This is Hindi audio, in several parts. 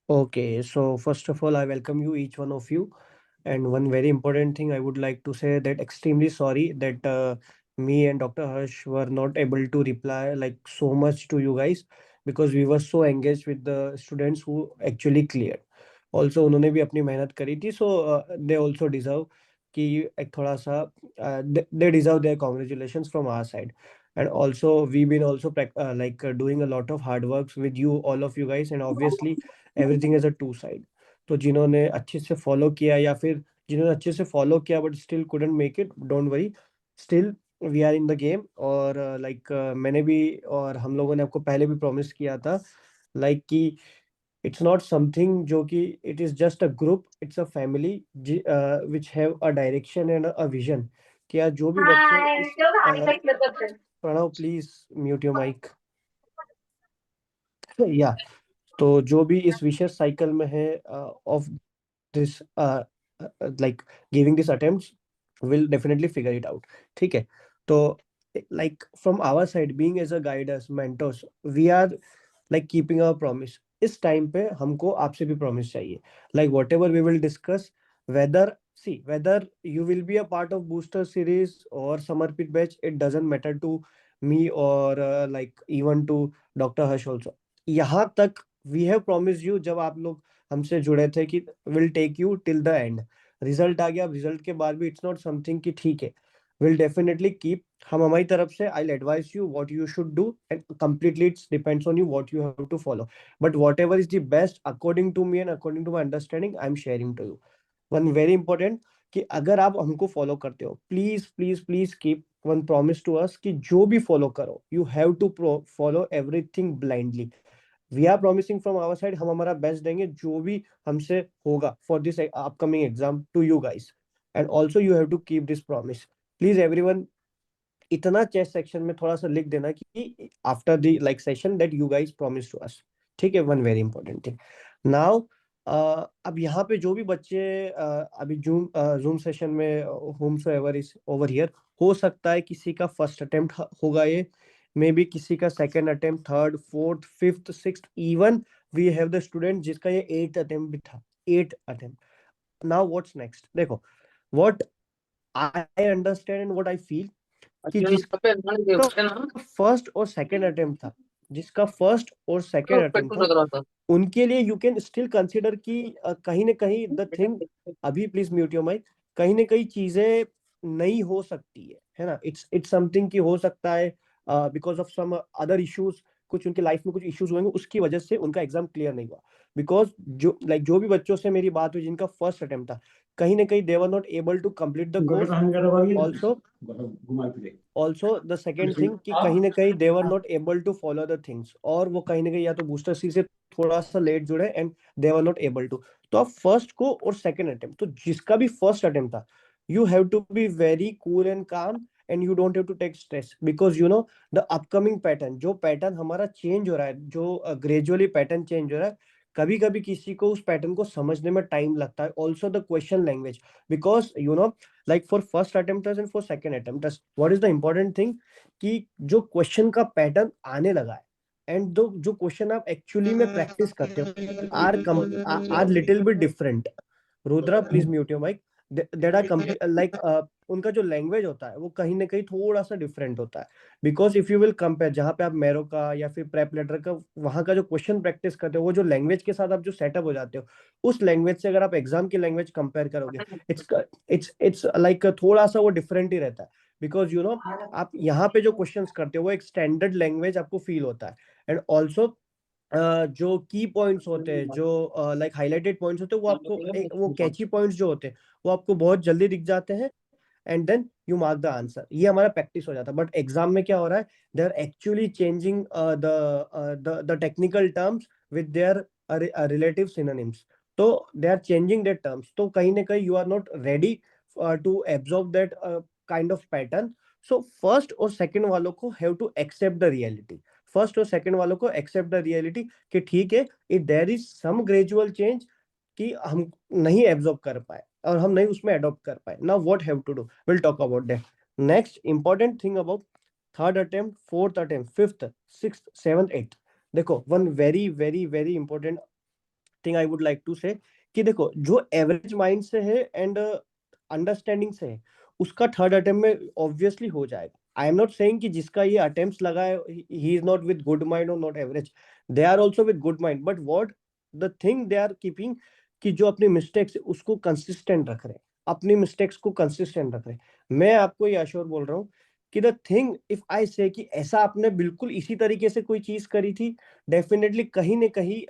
Okay, so first of all, I welcome you, each one of you. And one very important thing I would like to say that extremely sorry that me and Dr. Harsh were not able to reply like so much to you guys because we were so engaged with the students who actually cleared. Also, उन्होंने भी अपनी मेहनत करी थी, so they also deserve कि एक थोड़ा सा they deserve their congratulations from our side. And also we've been also doing a lot of hard works with you, all of you guys, and obviously everything is a to side. तो जिन्होंने अच्छे से फॉलो किया या फिर जिन्होंने अच्छे से फॉलो किया but still couldn't make it, don't worry, still we are in the game. और मैंने भी और हम लोगों ने आपको पहले भी प्रॉमिस किया था कि इट्स नॉट समथिंग जो कि it is just a group, it's a family which have a direction and a vision. क्या जो भी बच्चे Hi, इस still having like the good. Pranav please mute your mic. या तो जो भी इस विशेष साइकिल में है of this like giving these attempts will definitely figure it out। ठीक है। तो like from our side being as a guiders mentors we are like keeping our promise। इस टाइम पे हमको आपसे भी प्रॉमिस चाहिए like whatever we will discuss, whether whether you will be a part of booster series or Samarpit batch, it doesn't matter to me or like even to Dr. Harsh also। यहाँ तक we have promised you जब आप लोग हमसे जुड़े थे कि will take you till the end. Result आ गया, अब रिजल्ट के बाद भी इट्स नॉट समथिंग कि ठीक है, विल डेफिनेटली कीप। हम हमारी तरफ से I advice you what you should do and completely it's depends on you what you have to follow. But whatever is the best according to me and according to my understanding I am sharing to you. One very important कि अगर आप हमको फॉलो करते हो, please please please keep one promise to us कि जो भी फॉलो करो you have to follow everything blindly. We are promising from our side, हम हमारा बेस्ट देंगे जो भी हमसे होगा for this upcoming exam to you guys. And also you have to keep this promise. Please everyone इतना चेस्ट सेक्शन में थोड़ा सा लिख देना कि after the like session that you guys promise to us. ठीक है, one very important thing. Now अब यहाँ पे जो भी बच्चे अभी जूम जूम सेशन में होम so ever is over here, हो सकता है किसी का फर्स्ट अटेम्प्ट होगा ये, मे बी किसी का second attempt, third, fourth, fifth, sixth, even we have the student जिसका ये एट अटेम्प्ट भी था, eight attempt. Now what's next, देखो what I understand and what I feel कि जिसका फर्स्ट और सेकंड अटेम्प्ट था, जिसका फर्स्ट और सेकंड अटेम्प्ट था, उनके लिए यू कैन स्टिल कंसिडर कि कहीं ना कहीं द थिंग, अभी प्लीज म्यूट योर माइक, कहीं ना कहीं चीजें नहीं हो सकती है ना। इट्स समथिंग कि हो सकता है because of some other issues, कुछ उनके लाइफ में कुछ इश्यूज हुए उसकी वजह से उनका एग्जाम क्लियर नहीं हुआ। बिकॉज जो भी बच्चों से मेरी बात हुई जिनका फर्स्ट अटेम्प्ट था, कहीं ना कहीं they were not able to complete the course. Also also the second thing कि कहीं ना कहीं they were not able to follow the things, और वो कहीं ना कहीं या तो बूस्टर सी से थोड़ा सा लेट जुड़े and they were not able to. तो आप फर्स्ट को और सेकंड अटेम्प्ट, तो जिसका भी फर्स्ट अटेम्प्ट था, you have to be very cool and calm and you don't have to take stress because you know the upcoming pattern, जो पैटर्न हमारा चेंज हो रहा है, जो ग्रेजुअली पैटर्न चेंज हो रहा है, कभी कभी किसी को उस पैटर्न को समझने में टाइम लगता है। Also the question language, because you no like for first attempters and for second attempters, what is the important thing कि जो क्वेश्चन का पैटर्न आने लगा है एंड दो जो क्वेश्चन आप एक्चुअली में प्रैक्टिस करते हो are little bit different. Rudra please mute your mic. That are complete like उनका जो लैंग्वेज होता है वो कहीं ना कहीं थोड़ा सा डिफरेंट होता है। Because if you will compare, जहाँ पे आप मैरो का या फिर प्रेप लेटर का वहां का जो क्वेश्चन प्रैक्टिस करते हो, वो जो लैंग्वेज के साथ आप जो सेटअप हो जाते हो, उस लैंग्वेज से अगर आप एग्जाम की लैंग्वेज कंपेयर करोगे, इट्स इट्स लाइक थोड़ा सा वो डिफरेंट ही रहता है। बिकॉज यू नो आप यहाँ पे जो क्वेश्चंस करते हो वो एक स्टैंडर्ड लैंग्वेज आपको फील होता है। एंड ऑल्सो जो की पॉइंट्स होते हैं, जो लाइक हाईलाइटेड पॉइंट्स होते हैं, वो आपको वो कैची पॉइंट्स जो होते हैं वो आपको बहुत जल्दी दिख जाते हैं and then you mark the answer. ये हमारा प्रैक्टिस हो जाता है। बट एग्जाम में क्या हो रहा है, they are actually changing the technical terms with their relative synonyms. तो they are changing their terms, तो कहीं ना कहीं you are not ready to absorb that kind of pattern. So first और सेकंड वालों को have to accept the reality, first और सेकंड वालों को एक्सेप्ट द रियलिटी कि ठीक है, if there is some gradual change कि हम नहीं एब्जॉर्ब कर पाए और हम नहीं उसमें अडॉप्ट कर पाए। Now what have to do, will talk about that. Next important thing about third attempt, fourth attempt, fifth, sixth, seventh, eighth, देखो one very very very important thing I would like to say कि देखो जो एवरेज माइंड से है एंड अंडरस्टैंडिंग से है उसका थर्ड अटेम्प्ट में ऑब्वियसली हो जाएगा. आई एम नॉट सेइंग कि जिसका ये अटेम्प्ट्स लगा है ही is not with good mind और not average. They are also with good mind, but what the thing they are keeping कि जो अपनी मिस्टेक्स उसको कंसिस्टेंट रख रहे हैं, अपनी मिस्टेक्स को कंसिस्टेंट रख रहे हैं. मैं आपको ये अश्योर बोल रहा हूँ कि द थिंग इफ आई से कि ऐसा आपने बिल्कुल इसी तरीके से कोई चीज करी थी, डेफिनेटली कहीं ना कहीं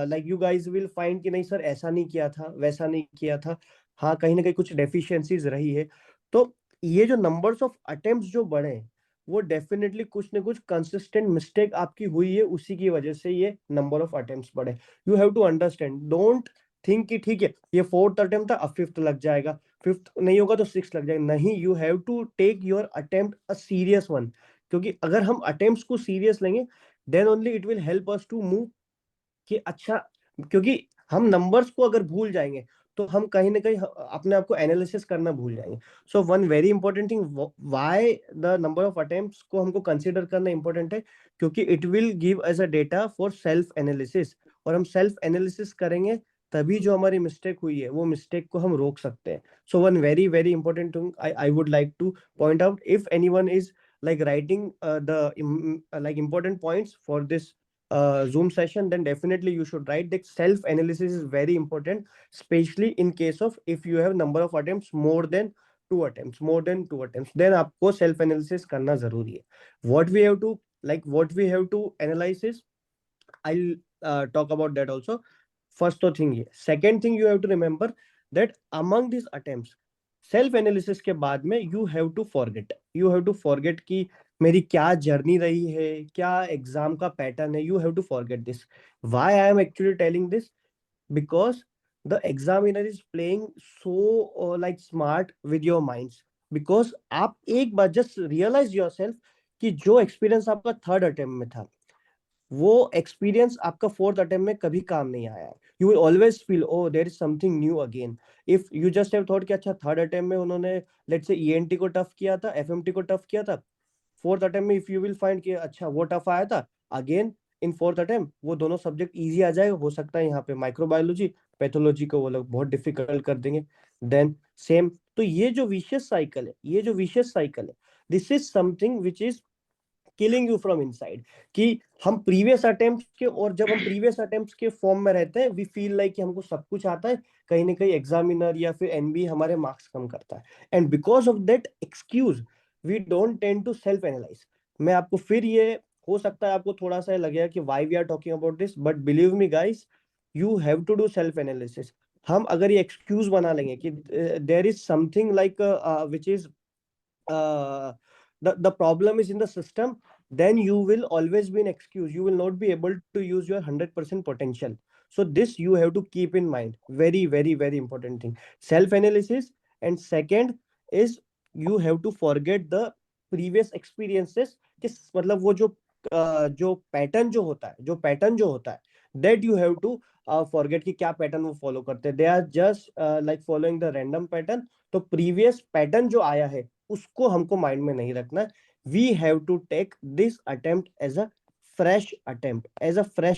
like you guys will find कि नहीं सर ऐसा नहीं किया था, वैसा नहीं किया था. हाँ, कहीं ना कहीं कुछ डेफिशिएंसीज रही है. तो ये जो नंबर्स ऑफ अटेम्प्ट्स जो बढ़े हैं, वो डेफिनेटली कुछ ना कुछ कंसिस्टेंट मिस्टेक आपकी हुई है, उसी की वजह से ये नंबर ऑफ अटेम्प्ट्स बढ़े. You have to understand, don't think कि ठीक है ये फोर्थ अटेम्प्ट था अब फिफ्थ लग जाएगा, फिफ्थ नहीं होगा तो सिक्स लग जाएगा. नहीं, you have to take your attempt a serious one. क्योंकि अगर हम अटेम्प्ट्स को सीरियस लेंगे then only it will help us to move कि अच्छा. क्योंकि हम नंबर्स को अगर भूल जाएंगे तो हम कहीं ना कहीं अपने आप को एनालिसिस करना भूल जाएंगे. So one very important thing why the number of attempts को हमको कंसीडर करना इंपॉर्टेंट है, क्योंकि it will give as a data for self analysis. और हम सेल्फ एनालिसिस करेंगे तभी जो हमारी मिस्टेक हुई है वो मिस्टेक को हम रोक सकते हैं. सो one very very important thing I would like two point out, if anyone is like writing like important points for this Zoom session, then definitely you should write that self analysis is very important, especially in case of if you have number of attempts more than two attempts, then आपको self analysis करना जरूरी है. What we have to analyze is, I'll talk about that also. First तो thing ये. Second thing you have to remember that among these attempts self analysis के बाद में यू हैव टू फॉरगेट कि मेरी क्या जर्नी रही है, क्या एग्जाम का पैटर्न है. You have to forget this. Why I am actually telling this? Because the examiner is playing so like smart with your minds. बिकॉज आप एक बार जस्ट रियलाइज योर सेल्फ कि जो एक्सपीरियंस आपका थर्ड अटेम्प्ट में था वो एक्सपीरियंस आपका फोर्थ अटेम्प्ट में कभी काम नहीं आया है. You will always feel oh there is something new again. If you just have thought कि अच्छा थर्ड अटेम्प्ट में उन्होंने लेट्स से ईएनटी को टफ किया था, एफएमटी को टफ किया था, फोर्थ अटेम्प्ट में इफ यू विल फाइंड कि अच्छा वो टफ आया था, अगेन इन फोर्थ अटेम्प्ट वो दोनों सब्जेक्ट इजी आ जाएगा. हो सकता है यहाँ पे माइक्रोबायोलॉजी पैथोलॉजी को वो लोग बहुत डिफिकल्ट कर देंगे. Then same. तो ये जो विशेष साइकिल है, this is something which is killing you from inside. कि हम प्रीवियस अटेम्प्ट के, और जब हम प्रीवियस अटेम्प्ट के फॉर्म में रहते हैं वी फील लाइक कि हमको सब कुछ आता है, कहीं ना कहीं एग्जामिनर या फिर एनबी हमारे मार्क्स कम करता है. And because of that excuse we don't tend to self analyse. मैं आपको फिर ये, हो सकता है आपको थोड़ा सा लगेगा कि why we are talking about this, but believe me guys, you have to do self analysis. हम अगर ये एक्सक्यूज बना लेंगे कि there is something like which is the problem is in the system, then you will always be an excuse. You will not be able to use your 100% potential. So this you have to keep in mind. Very very very important thing, self analysis. And second is you have to forget the previous experiences. किस मतलब वो जो पैटर्न जो होता है that you have to forget कि क्या पैटर्न वो फॉलो करते हैं. They are just like following the random pattern. तो प्रीवियस पैटर्न जो आया है उसको हमको माइंड में नहीं रखना. We have to take this attempt as a fresh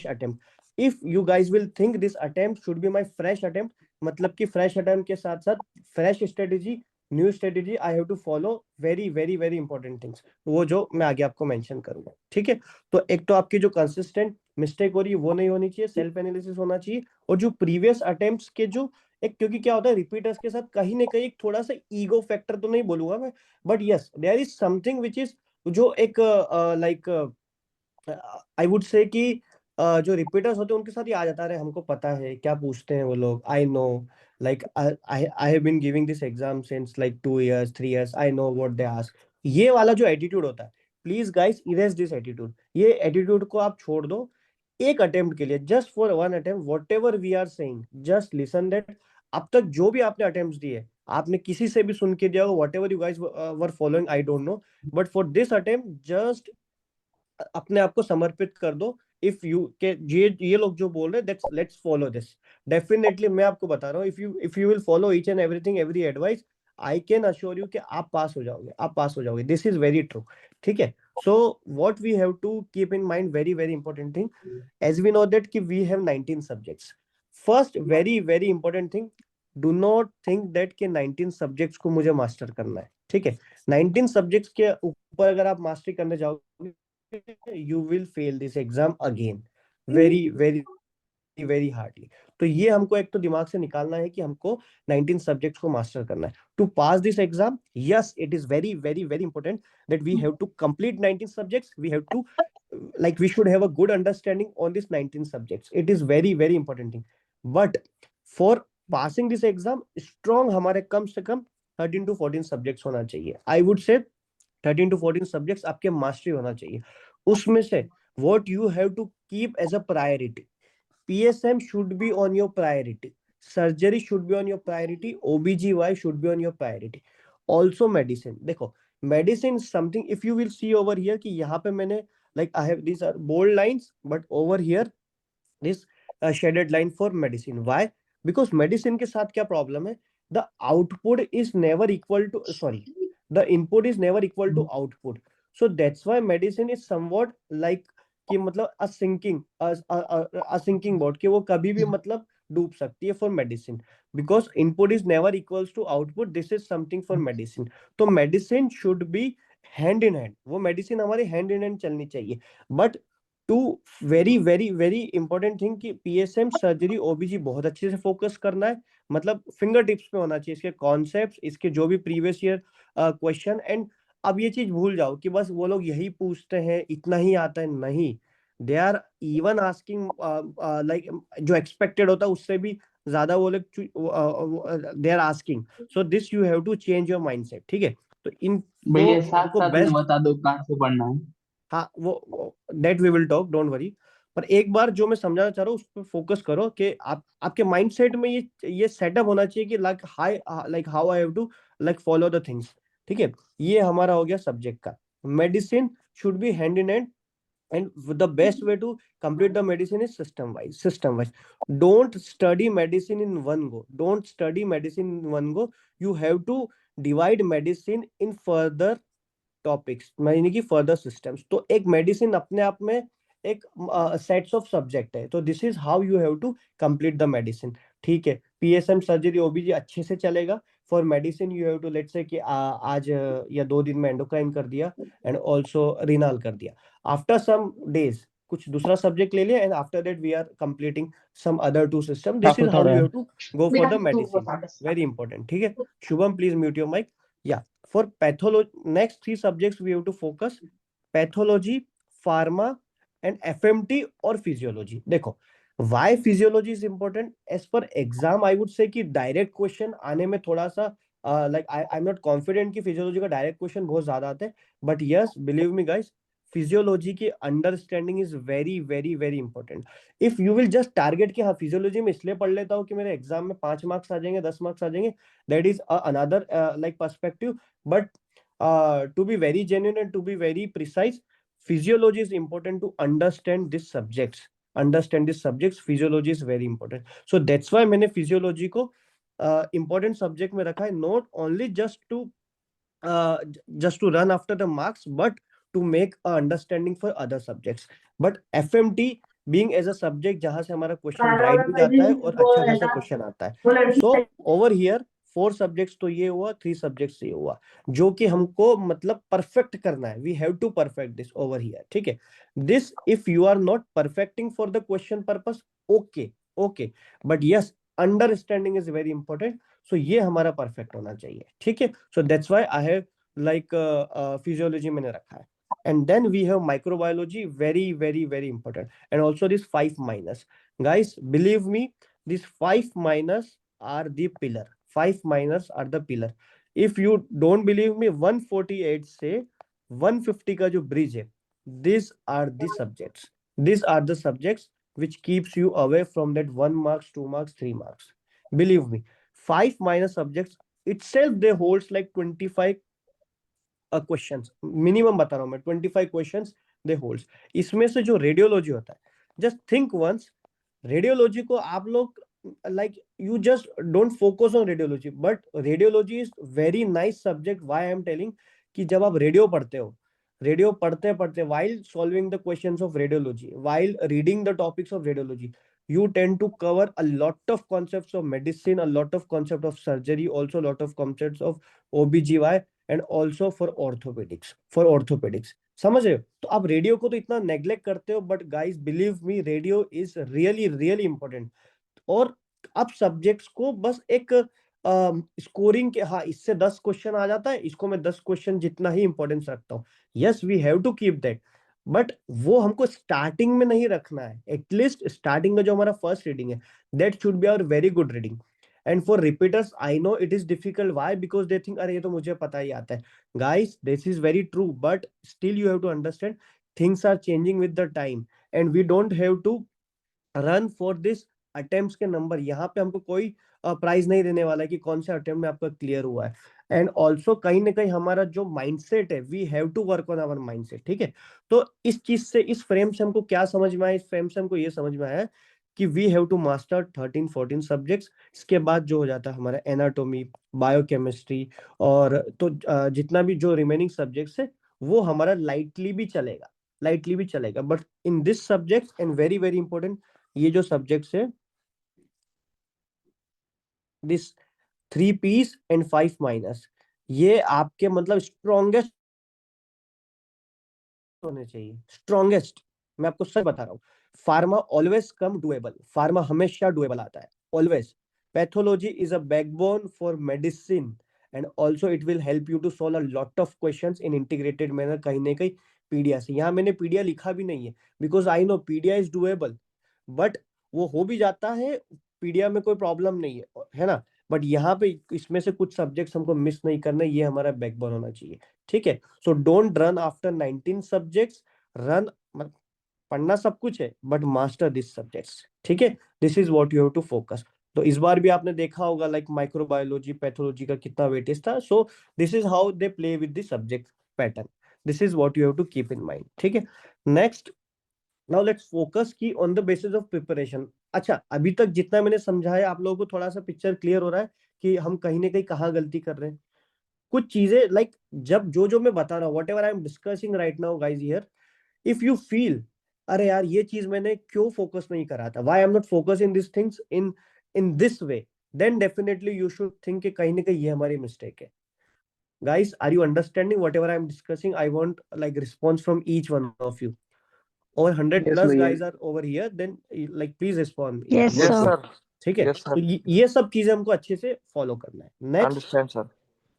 attempt. If you guys will think this attempt should be my fresh attempt, मतलब कि फ्रेश अटेम्प्ट के साथ साथ fresh strategy, new strategy I have to follow. Very very very important things वो जो मैं आगे आपको मेंशन करूंगा. ठीक है. तो एक तो आपकी जो कंसिस्टेंट मिस्टेक हो रही है वो नहीं होनी चाहिए, सेल्फ एनालिसिस होना चाहिए. और जो प्रीवियस अटेम्प्ट्स के जो एक, क्योंकि क्या होता है रिपीटर्स के साथ कहीं ना कहीं थोड़ा सा ईगो फैक्टर तो नहीं बोलूंगा मैं, but yes there is something which is जो एक लाइक आई वुड से कि जो रिपीटर्स होते हैं उनके साथ ही आ जाता है, हमको पता है क्या पूछते हैं वो लोग. I know like I have been giving this exam since like 2 years 3 years, I know what they ask. ये वाला जो एटीट्यूड होता है, please guys erase this attitude. ये एटीट्यूड को आप छोड़ दो एक अटेम्प्ट के लिए. Just for one attempt whatever we are saying just listen that. अब तक जो भी आपने अटेम्प्ट्स दिए, आपने किसी से भी सुन के दिया हो, what ever you guys were following I don't no, but for this attempt just अपने आप को समर्पित कर दो. इफ यू के ये लोग जो बोल रहे हैं लेट्स फॉलो दिस. डेफिनेटली मैं आपको बता रहा हूँ, if you will follow each and everything every advice, I can assure you कि आप पास हो जाओगे. This is very true. ठीक है. So what we have to keep in mind, very very important thing, as we know that कि we have 19 subjects. First very very important thing, do not think that कि 19 सब्जेक्ट्स को मुझे मास्टर करना है, ठीक है। 19 सब्जेक्ट्स के ऊपर अगर आप मास्टरी करने जाओगे, you will fail this exam again, very very very hardly. तो ये हमको एक तो दिमाग से निकालना है कि हमको 19 सब्जेक्ट्स को मास्टर करना है to pass this exam. Yes, it is very very very important that we have to complete 19 subjects, we have to like we should have a good understanding on this 19 subjects, it is very very important thing, but for passing this exam strong हमारे कम से कम 13 to 14 सब्जेक्ट्स होना चाहिए, I would say 13 to 14 subjects आपके मास्टरी होना चाहिए। उसमें से what you have to keep as a priority, PSM should be on your priority. Surgery should be on your priority. OBGY should be on your priority. Also medicine. देखो, medicine something if you will see over here कि यहाँ पे मैंने like I have these are bold lines, but over here this shaded line for medicine. Why? Because medicine के साथ क्या problem है? The output is never equal to, sorry, the input is never equal to output. So that's why medicine is somewhat like कि मतलब a sinking boat, कि वो कभी भी मतलब डूब सकती है for medicine, because input is never equals to output. This is something for medicine. तो medicine should be hand in hand, वो medicine हमारे hand in hand चलनी चाहिए। But to very very very important thing कि पीएसएम सर्जरी ओबीजी बहुत अच्छे से फोकस करना है, मतलब फिंगर टिप्स पे होना चाहिए इसके कॉन्सेप्ट्स, इसके जो भी प्रीवियस ईयर क्वेश्चन। एंड अब ये चीज भूल जाओ कि बस वो लोग यही पूछते हैं, इतना ही आता है, नहीं, they are even asking like जो एक्सपेक्टेड होता है उससे भी ज्यादा वो लोग they are asking. So this you have to change your mindset, ठीक है। तो इनको भैया साथ हमको साथ में बेस्ट, बता दो कहाँ से पढ़ना है। हाँ वो that we will talk, don't worry. पर एक बार जो मैं समझाना चाह रहा हूँ उस पर फोकस करो कि आप आपके माइंडसेट में ये सेटअप होना चाहिए कि like how I have to like follow the things, ठीक है। ये हमारा हो गया सब्जेक्ट का। Medicine should be hand in hand, and the best way to complete the medicine is system wise. Don't study medicine in one go, don't study medicine in one go, you have to divide medicine in further topics, यानी कि फर्दर सिस्टम्स। तो एक मेडिसिन अपने आप में एक सेट्स ऑफ सब्जेक्ट है, तो this is how you have to complete the medicine, ठीक है। पीएसएम सर्जरी ओबीजी अच्छे से चलेगा। For medicine you have to let's say कि आज या 2 दिन में एंडोक्राइन कर दिया एंड ऑल्सो रिनाल कर दिया, आफ्टर सम डेज कुछ दूसरा सब्जेक्ट ले लिया, and after that we are completing some other 2 system, this is काफी हाउ थोड़ा यू है। Have to go for the medicine, very important, ठीक है। Shubham please mute your mic. या for pathology, next 3 subjects we have to focus: pathology, pharma and FMT or physiology। देखो, why physiology is important as per exam, I would say कि direct question आने में थोड़ा सा like I'm not confident कि physiology का direct question बहुत ज्यादा आते हैं, but yes, believe me guys, physiology की understanding is very very very important. If you will just target कि हाँ फिजियोलॉजी में इसलिए पढ़ लेता हूँ कि मेरे एग्जाम में 5 मार्क्स आ जाएंगे, 10 मार्क्स आ जाएंगे, that is another like perspective. But to be very genuine and to be very precise, physiology is important to understand these subjects. Understand these subjects, physiology is very important. So that's why मैंने physiology को important subject में रखा है, not only uh, just to run after the marks, but to make a understanding for other subjects. But FMT being as a subject जहां से हमारा क्वेश्चन राइट भी जाता है और अच्छा खासा क्वेश्चन आता है, सो ओवर हियर 4 सब्जेक्ट्स तो ये हुआ, 3 सब्जेक्ट्स ये हुआ जो कि हमको मतलब परफेक्ट करना है, we have to perfect this over here, ठीक है। This if you are not perfecting for the question purpose, okay okay, but yes understanding is very important. So ये हमारा परफेक्ट होना चाहिए, ठीक है। So that's why I have like physiology मैंने रखा है। And then we have microbiology, very very very important, and also this 5 minus, guys believe me, these 5 minus are the pillar, 5 minus are the pillar। if you don't believe me, 148 से 150 का जो ब्रिज है, these are the subjects, these are the subjects which keeps you away from that 1 marks, 2 marks, 3 marks, believe me। 5 minus subjects itself they holds like 25 questions minimum बता रहा हूं मैं, 25 क्वेश्चंस दे होल्ड्स। इसमें से जो रेडियोलॉजी होता है, जस्ट थिंक वंस, रेडियोलॉजी को आप लोग like you just don't focus on radiology, but radiology is very nice subject. Why I am telling कि जब आप रेडियो पढ़ते हो, रेडियो पढ़ते पढ़ते while solving the questions of radiology, while reading the topics of radiology, you tend to cover a lot of concepts of medicine, a lot of concept of surgery, also a lot of concepts of OBGY and also for orthopedics. समझ रहे हो? तो आप रेडियो को तो इतना नेग्लेक्ट करते हो, but guys believe me, radio is really really important. और आप सब्जेक्ट्स को बस एक स्कोरिंग के, हाँ इससे 10 क्वेश्चन आ जाता है, इसको मैं 10 क्वेश्चन जितना ही इंपॉर्टेंस रखता हूँ। Yes we have to keep that, but वो हमको स्टार्टिंग में नहीं रखना है। एटलीस्ट स्टार्टिंग में जो हमारा फर्स्ट रीडिंग है, that should be our very good reading. And for repeaters I know it is difficult, why? Because they think अरे ये तो मुझे पता ही आता है। Guys this is very true, but still you have to understand things are changing with the time, and we don't have to run for this attempts के नंबर। यहाँ पे हमको कोई प्राइज नहीं देने वाला है कि कौन से अटेम्प्ट में आपका क्लियर हुआ है। एंड ऑल्सो कहीं ना कहीं हमारा जो माइंडसेट है, we have to work on our mindset, ठीक है? तो इस चीज से, इस फ्रेम से हमको क्या समझ में आया? इस फ्रेम से हमको ये समझ में आया कि we have to master 13-14 subjects. इसके बाद जो हो जाता है हमारा एनाटोमी, बायोकेमिस्ट्री, और तो जितना भी जो रिमेनिंग सब्जेक्ट्स है वो हमारा लाइटली भी चलेगा, लाइटली भी चलेगा। But in this subject and very very important, ये जो सब्जेक्ट्स है, दिस 3 P's एंड 5 माइनस, ये आपके मतलब स्ट्रॉन्गेस्ट होने चाहिए, स्ट्रॉन्गेस्ट। मैं आपको सच बता रहा हूँ, pharma always come doable, pharma हमेशा डुएबल आता है, always. Pathology is a backbone for medicine, and also it will help you to solve a lot of questions in integrated manner. कहीं ना कहीं पीडिया से, यहाँ मैंने पीडिया लिखा भी नहीं है, because I know pedia is doable, but वो हो भी जाता है, पीडिया में कोई प्रॉब्लम नहीं है ना? बट यहाँ पे इसमें से कुछ सब्जेक्ट्स हमको मिस नहीं करना, ये हमारा बैकबोन होना चाहिए, ठीक है? So don't run after 19 subjects, run, पढ़ना सब कुछ है बट मास्टर दिस सब्जेक्ट्स, ठीक है? This is what you have to focus. तो इस बार भी आपने देखा होगा लाइक माइक्रोबायोलॉजी, पैथोलॉजी का कितना वेटेज था। So this is how they play with the subject pattern, this is what you have to keep in mind, ठीक है? नेक्स्ट, नाउ लेट्स फोकस की on the basis of preparation. अच्छा, अभी तक जितना मैंने समझाया आप लोगों को थोड़ा सा पिक्चर क्लियर हो रहा है कि हम कहीं ना कहीं कहाँ गलती कर रहे हैं? कुछ चीजें लाइक जब जो मैं बता रहा हूँ, what ever I am discussing right now guys here, if you feel अरे यार ये चीज मैंने क्यों फोकस नहीं करा था, why I am not focus in this things in this way, then definitely you should think कि कहीं ना कहीं ये हमारी मिस्टेक है। Guys are you understanding whatever I am discussing? I want like response from each one of you. और 100 यस प्लस भैया। Guys are over here, then like please respond यार, Yes, बहुत यस sir. जल्दी, सर। ठीक है? यस तो सर। ये सब चीजें हमको अच्छे से फॉलो करना है। Next, understand sir.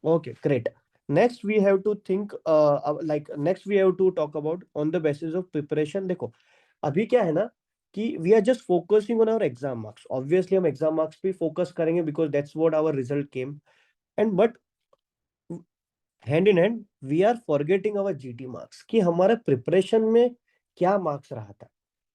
okay, great. Next we have to think like next we have to talk about on the basis of preparation। देखो अभी क्या है ना कि we are just focusing on our exam marks, obviously हम exam marks पे focus करेंगे because that's what our result came, and but hand in hand we are forgetting our GT marks कि हमारा preparation में क्या marks रहा था।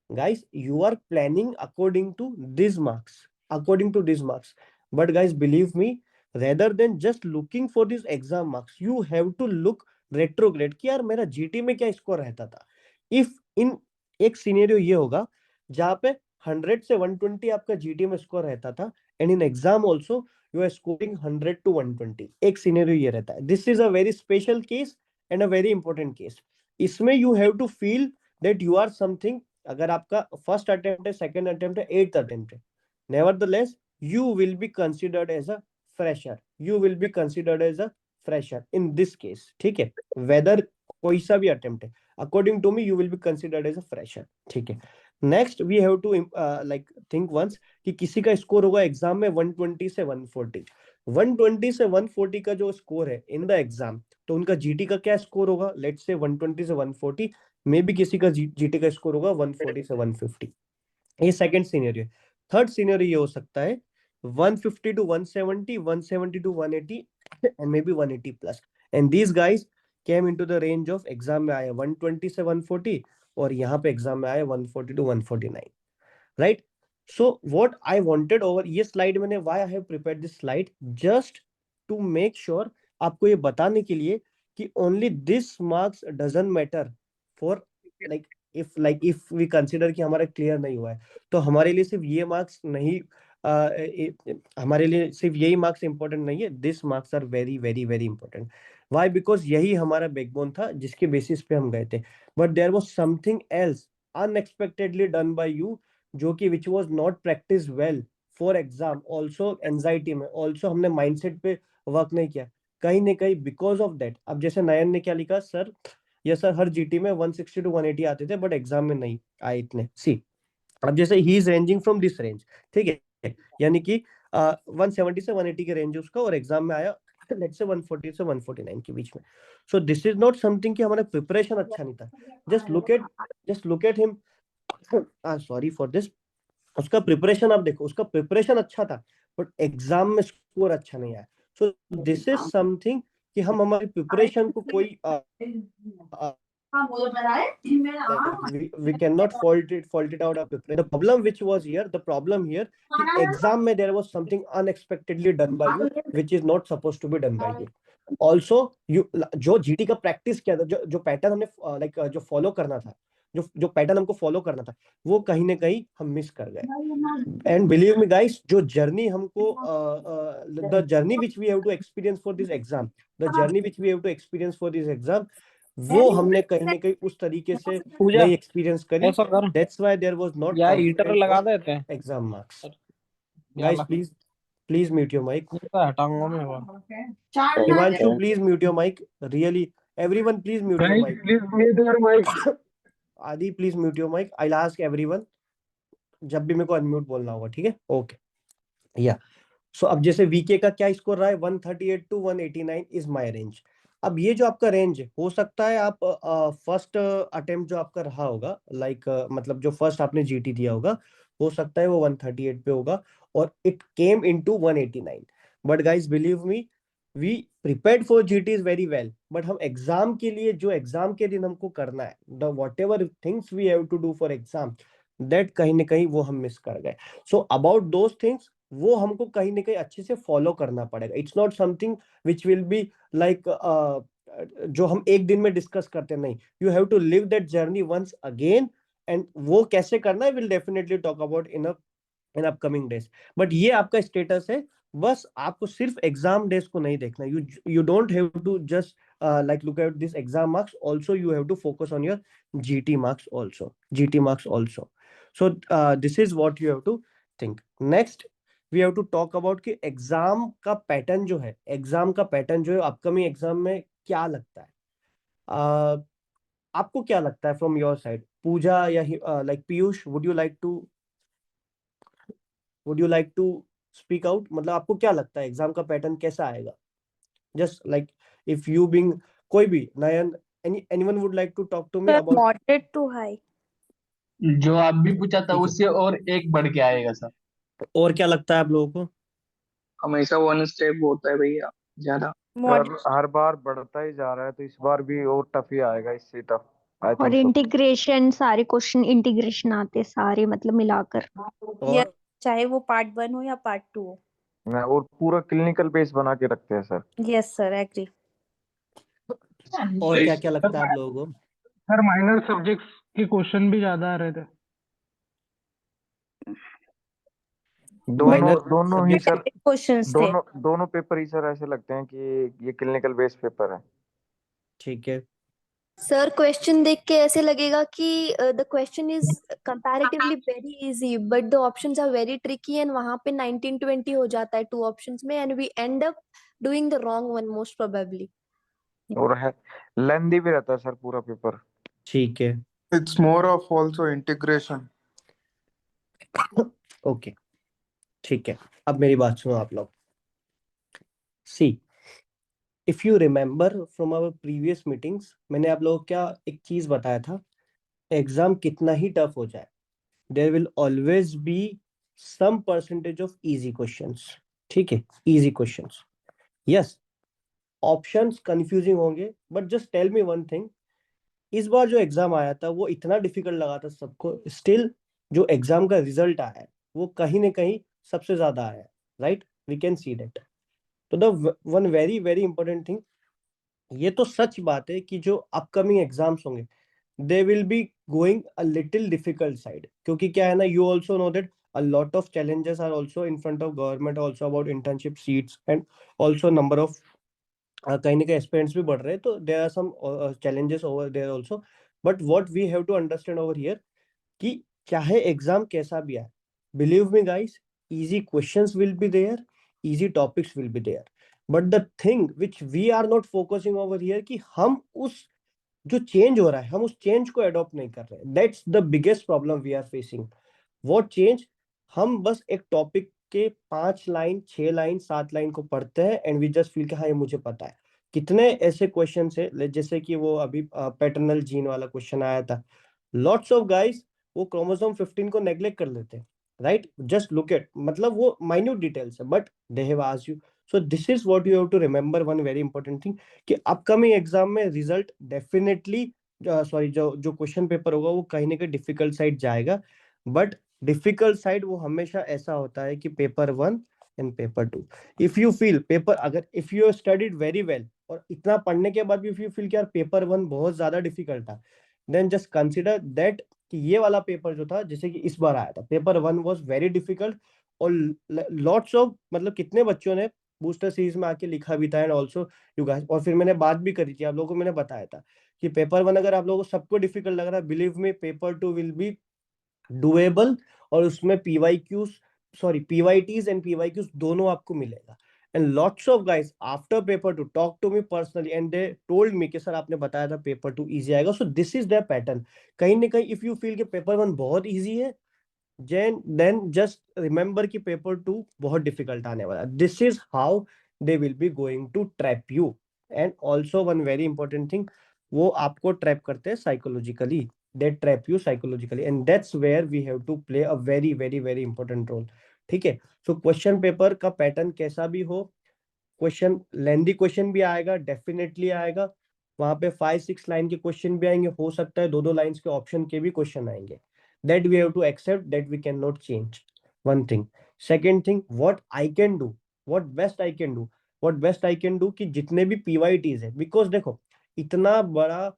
Guys, you are planning according to these marks, but guys believe me, rather than just looking for these exam marks, you have to look retrograde कि यार मेरा जीटी में क्या स्कोर रहता था। इफ इन एक सिनेरियो ये होगा जहां पे 100 से 120 आपका जीटी में स्कोर रहता था, and in exam also you are scoring 100 to 120, एक सिनेरियो ये रहता है। This is a very special case and a very important case. इसमें you have to feel that you are something. अगर आपका फर्स्ट अटेम्प्ट है, सेकंड अटेम्प्ट है, एट्थ अटेम्प्ट है, nevertheless you will be considered as a fresher, you will be considered as a fresher in this case, ठीक है? वेदर कोई सा भी अटेम्प्ट है, according to me you will be considered as a fresher, ठीक है? Next we have to like think once कि किसी का स्कोर होगा एग्जाम में 120 से 140, 120 से 140 का जो स्कोर है इन द एग्जाम, तो उनका जीटी का क्या स्कोर होगा? लेट्स से 120 से 140, मे बी किसी का जीटी का स्कोर होगा 140 से 150। ये सेकंड सिनेरियो है। थर्ड सिनेरियो ये हो सकता है 150 to 170, 170 to 180 and may be 180 plus, and these guys came into the range of, exam में आया 120 से 140 और यहाँ पे एग्जाम में आया 140 to 149, right? So what I wanted over ये स्लाइड मैंने, why I have prepared this slide, just to make sure, आपको ये बताने के लिए कि only this marks doesn't matter for if we consider कि हमारा क्लियर नहीं हुआ है, तो हमारे लिए सिर्फ ये मार्क्स नहीं, हमारे लिए सिर्फ यही मार्क्स इंपॉर्टेंट नहीं है, this marks are very very very important. Why? Because यही हमारा बैकबोन था जिसके बेसिस पे हम गए थे, but there was something else unexpectedly done by you जो कि which was not practice well for exam, also anxiety में, ऑल्सो हमने माइंडसेट पे वर्क नहीं किया कहीं ना कहीं बिकॉज ऑफ दैट। अब जैसे नयन ने क्या लिखा, सर ये सर हर जीटी में 160 to 180 आते थे बट एग्जाम में नहीं आए इतने। सी अब जैसे he is ranging from this range, ठीक है, यानी कि 170 से 180 के रेंज उसका, और एग्जाम में आया लेट्स से 140 से 149 के बीच में। सो दिस इज नॉट समथिंग कि हमारा प्रिपरेशन अच्छा नहीं था। Just look at him, sorry for this, उसका प्रिपरेशन आप देखो, उसका प्रिपरेशन अच्छा था बट एग्जाम में स्कोर अच्छा नहीं आया। सो दिस इज समथिंग कि हम हमारी प्रिपरेशन को कोई we cannot fault it out of preparation. The problem which was here, the problem here कि exam में there was something unexpectedly done by you which is not supposed to be done by you. Also you जो GT का प्रैक्टिस किया था, जो पैटर्न हमने लाइक जो फॉलो करना था, जो पैटर्न हमको फॉलो करना था, वो कहीं ना कहीं हम मिस कर गए। एंड बिलीव मी गाइस, जो जर्नी हमको the journey which we have to experience for this exam, the journey which we have to experience for this exam, वो हमने कहीं ना कहीं उस तरीके से पूजा नहीं एक्सपीरियंस करी। ऐसा कर that's why there was not यार, हीटर काउंटेड लगा फॉर देते हैं एग्जाम मार्क्स। यार। Guys please mute your mic. ये तो हटाऊंगा मैं वो। Himanshu please mute your mic, really everyone please mute your mic. Please mute your mic. Adi please mute your mic, I will ask everyone जब भी मेरे को अनम्यूट बोलना होगा, ठीक है? ओके या सो अब जैसे वीके का क्या स्कोर रहा है, 138 to 189 इज माय रेंज। अब ये जो आपका रेंज हो सकता है, आप फर्स्ट अटेम्प्ट जो आपका रहा होगा, लाइक मतलब जो फर्स्ट आपने जीटी दिया होगा, हो सकता है वो 138 पे होगा और it came into 189। But guys believe me, we prepared for GT is very well, but हम एग्जाम के लिए जो एग्जाम के दिन हमको करना है, the whatever things we have to do for exam, that कहीं ना कहीं वो हम मिस कर गए। सो अबाउट दोज थिंग्स, वो हमको कहीं ना कहीं अच्छे से फॉलो करना पड़ेगा। It's not something which will be like जो हम एक दिन में डिस्कस करते नहीं, you have to live that journey once again, and वो कैसे करना है will definitely talk about in upcoming days. But ये आपका स्टेटस है, बस आपको सिर्फ एग्जाम डेज को नहीं देखना, you don't have to just like look at this exam marks, also you have to focus on your GT marks also. So this is what you have to think. Next we have to talk about कि एग्जाम का पैटर्न जो है, अपकमिंग एग्जाम में क्या लगता है, आपको क्या लगता है फ्रॉम योर साइड, पूजा या like Piyush, would you like to speak out? मतलब आपको क्या लगता है एग्जाम का पैटर्न कैसा आएगा? Just like if you being, कोई भी, Nayan, anyone would like to talk to me about? Moderate to high, जो आप भी पूछा था ठीक है, उससे और एक बढ़ के आएगा सर। और क्या लगता है आप लोगों को? हमेशा वन स्टेप होता है भैया ज्यादा। यार हर बार बढ़ता ही जा रहा है, तो इस बार भी और टफ ही आएगा, इससे टफ आई और थिंक सो। इंटीग्रेशन, सारे क्वेश्चन इंटीग्रेशन आते सारे, मतलब मिलाकर। और चाहे वो पार्ट 1 हो या पार्ट 2 हो। और पूरा क्लिनिकल बेस बना के रखते हैं सर। Yes sir, agree. और क्या क्या लगता है आप लोगों को? सर माइनर सब्जेक्ट्स के क्वेश्चन भी ज्यादा आ रहे थे। दोनों ही सर, क्वेश्चंस थे। दोनों पेपर ही सर ऐसे लगते हैं कि ये क्लिनिकल बेस पेपर है। ठीक है, सर क्वेश्चन देख के ऐसे लगेगा कि the question is comparatively very easy but the options are very tricky, and वहां पे 19-20 हो जाता है 2 ऑप्शंस में, and we end up doing the wrong one most probably. और है लेंदी भी रहता है सर पूरा पेपर। ठीक है, It's more of also integration. Okay, ठीक है। अब मेरी बात सुनो आप लोग। See if you remember from our previous meetings, मैंने आप लोगों को क्या एक चीज बताया था, एग्जाम कितना ही टफ हो जाए, there will always be some percentage of easy questions. ठीक है, easy questions, yes, options confusing होंगे, but just tell me one thing, इस बार जो एग्जाम आया था वो इतना डिफिकल्ट लगा था सबको, स्टिल जो एग्जाम का रिजल्ट आया है वो कहीं ना कहीं सबसे ज्यादा आया है, right? We can see that. तो the one very very important thing, ये तो सच बात है कि जो अपकमिंग एग्जाम्स होंगे दे will be going a little difficult side, क्योंकि क्या है ना, you also know that a lot of challenges are also in front of government, also about internship seats and also number of कहीं ना कहीं एस्पिरेंट्स भी बढ़ रहे हैं, तो there are some challenges over there also. But what we have to understand over here कि चाहे एग्जाम कैसा भी आए, believe me guys, easy questions will be there, easy topics will be there, but the thing which we are not focusing over here कि हम उस जो चेंज हो रहा है हम उस चेंज को अडॉप्ट नहीं कर रहे, that's the biggest problem we are facing. What change? हम बस एक टॉपिक के 5 लाइन 6 लाइन 7 लाइन को पढ़ते हैं एंड वी जस्ट फील कि हाँ ये मुझे पता है। कितने ऐसे क्वेश्चन है जैसे कि वो अभी पैटर्नल जीन वाला क्वेश्चन आया था, लॉट्स ऑफ गाइस वो क्रोमोसोम 15 को नेग्लेक्ट कर लेते हैं, राइट? जस्ट लुक एट, मतलब वो माइन्यूट डिटेल्स है but they have asked you. So this is what you have to remember, one very important thing कि अपकमिंग एग्जाम में रिजल्ट डेफिनेटली सॉरी जो जो क्वेश्चन पेपर होगा वो कहीं ना कहीं डिफिकल्ट साइड जाएगा, बट डिफिकल्ट साइड वो हमेशा ऐसा होता है कि paper 1 and paper 2। If you feel paper, अगर if you studied very well और इतना पढ़ने के बाद भी इफ यू फील कि यार पेपर 1 बहुत ज्यादा डिफिकल्ट था, देन जस्ट कंसिडर दैट कि ये वाला पेपर जो था जैसे कि इस बार आया था पेपर 1 वाज वेरी डिफिकल्ट, और लॉट्स ऑफ मतलब कितने बच्चों ने बूस्टर सीरीज में आके लिखा भी था एंड ऑल्सो यू गाइस, और फिर मैंने बात भी करी थी आप लोगों को, मैंने बताया था कि पेपर 1 अगर आप लोगों को सबको डिफिकल्ट लग रहा है, believe me paper 2 will be doable, और उसमें पीवाईटीज एंड पीवाईक्यूज दोनों आपको मिलेगा। And lots of guys after paper 2 talk to me personally and they told me कि सर आपने बताया था पेपर 2 इजी आएगा, so this is their pattern. कहीं ना कहीं इफ यू फील कि पेपर 1 बहुत इजी है, then just remember कि पेपर 2 बहुत डिफिकल्ट आने वाला। This is how they will be going to trap you. And also one very important thing, वो आपको ट्रैप करते हैं psychologically, they trap you psychologically and that's where we have to play a very very very important role. ठीक है, सो क्वेश्चन पेपर का पैटर्न कैसा भी हो, क्वेश्चन लेंदी क्वेश्चन भी आएगा, डेफिनेटली आएगा, वहां पे 5-6 लाइन के क्वेश्चन भी आएंगे, हो सकता है 2-2 लाइंस के ऑप्शन के भी क्वेश्चन आएंगे, that we have to accept, that we cannot change, one thing। second thing, what I can do, what best I can do, what best I can do कि जितने भी PYTs है, because देखो इतना बड़ा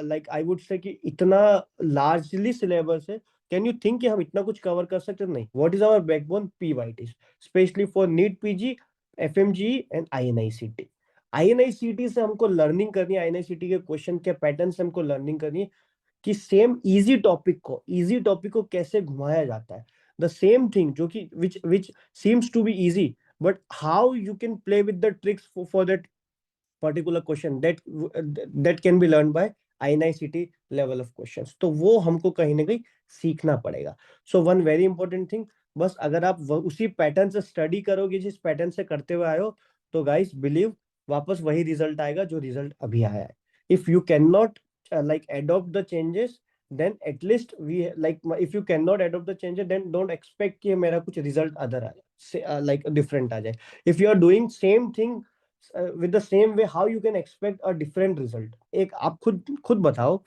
लाइक आई वुड से कि इतना लार्जली सिलेबस है, कैन यू थिंक कि हम इतना कुछ कवर कर सकते नहीं? What is our backbone? PYTs, specially for NEET PG, FMGE and INICT। INICT से हमको लर्निंग करनी है, INICT के क्वेश्चन के पैटर्न से हमको लर्निंग करनी है कि सेम इजी टॉपिक को कैसे घुमाया जाता है, द सेम थिंग जो कि which seems to be easy, but how you can play with the tricks for that particular question that can be learn by INICT level of questions. तो वो हमको कहीं ना कहीं सीखना पड़ेगा। So one very important thing, बस अगर आप उसी पैटर्न से स्टडी करोगे जिस पैटर्न से करते हुए आए हो, तो गाइस बिलीव वापस वही रिजल्ट आएगा जो रिजल्ट अभी आया है। If you can not like adopt the changes, then at least we like if you cannot adopt the changes, then don't expect कि मेरा कुछ result other आ जाए, like different आ जाए। if you are doing same thing with the same way, how you can expect a different result? एक आप खुद बताओ,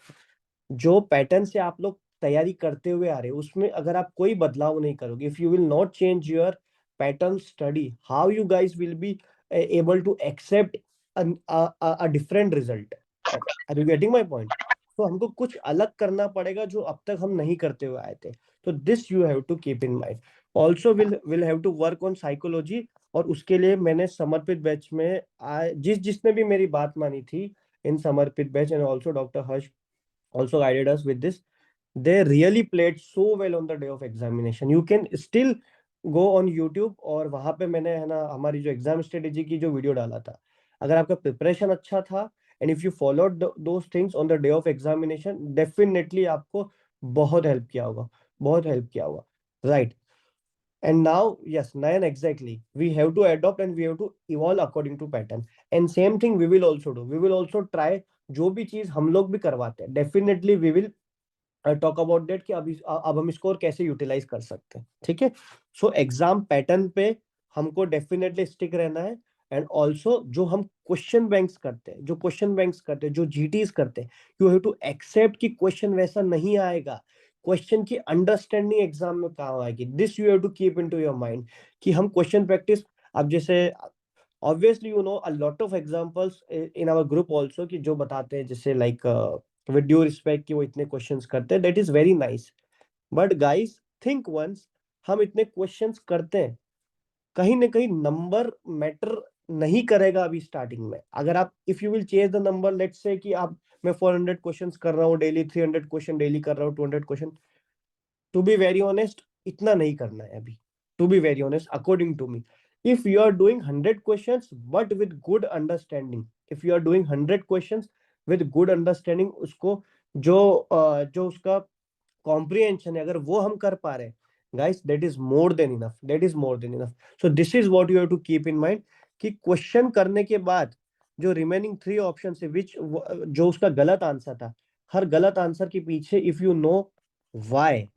जो पैटर्न से आप लोग तैयारी करते हुए आ रहे हो उसमें अगर आप कोई बदलाव नहीं करोगे, if you will not change your pattern study, how you guys will be able to accept a different result? Are you getting my point? तो हमको कुछ अलग करना पड़ेगा जो अब तक हम नहीं करते हुए आए थे, तो this you have to keep in mind. Also will have to work on psychology, और उसके लिए मैंने समर्पित बैच में जिसने भी मेरी बात मानी थी इन समर्पित batch, and also doctor Harsh also guided us with this, they really played so well on the day of examination। you can still go on YouTube, और वहां पे मैंने है ना हमारी जो एग्जाम स्ट्रेटेजी की जो वीडियो डाला था, अगर आपका प्रिपरेशन अच्छा था and if you followed those things on the day of examination, definitely आपको बहुत हेल्प किया होगा, right? And now, yes, Nayan, exactly. We have to adopt and we have to evolve according to pattern. And same thing we will also do. We will also try जो भी चीज हम लोग भी करवाते हैं, definitely we will talk about that कि अब हम इसको और कैसे यूटिलाइज कर सकते हैं। ठीक है, सो एग्जाम पैटर्न पे हमको डेफिनेटली स्टिक रहना है। एंड ऑल्सो जो हम क्वेश्चन बैंक्स करते हैं, जो GTs करते हैं, यू हैव टू एक्सेप्ट कि क्वेश्चन वैसा नहीं आएगा, क्वेश्चन की अंडरस्टैंडिंग एग्जाम में कहाँ आएगी, this you have to keep into your mind कि हम क्वेश्चन प्रैक्टिस, अब जैसे obviously you know a lot of examples in our group also कि जो बताते हैं जैसे like with due respect कि वो इतने questions करते हैं, that is very nice, but guys think once, हम इतने questions करते हैं, कहीं ना कहीं नंबर मैटर नहीं करेगा अभी स्टार्टिंग में। अगर आप if you will change the number, let's say कि आप मैं 400 क्वेश्चंस कर रहा हूँ डेली, 300 क्वेश्चन डेली कर रहा हूँ, 200 question, to be very honest इतना नहीं करना है अभी, to be very honest according to me. If you are doing 100 questions but with good understanding, if you are doing 100 questions with good understanding, उसको जो उसका comprehension है अगर वो हम कर पा रहे हैं, guys, that is more than enough, that is more than enough. So this is what you have to keep in mind कि क्वेश्चन करने के बाद जो रिमेनिंग 3 ऑप्शन है विच जो उसका गलत आंसर था, हर गलत आंसर के पीछे if you know why,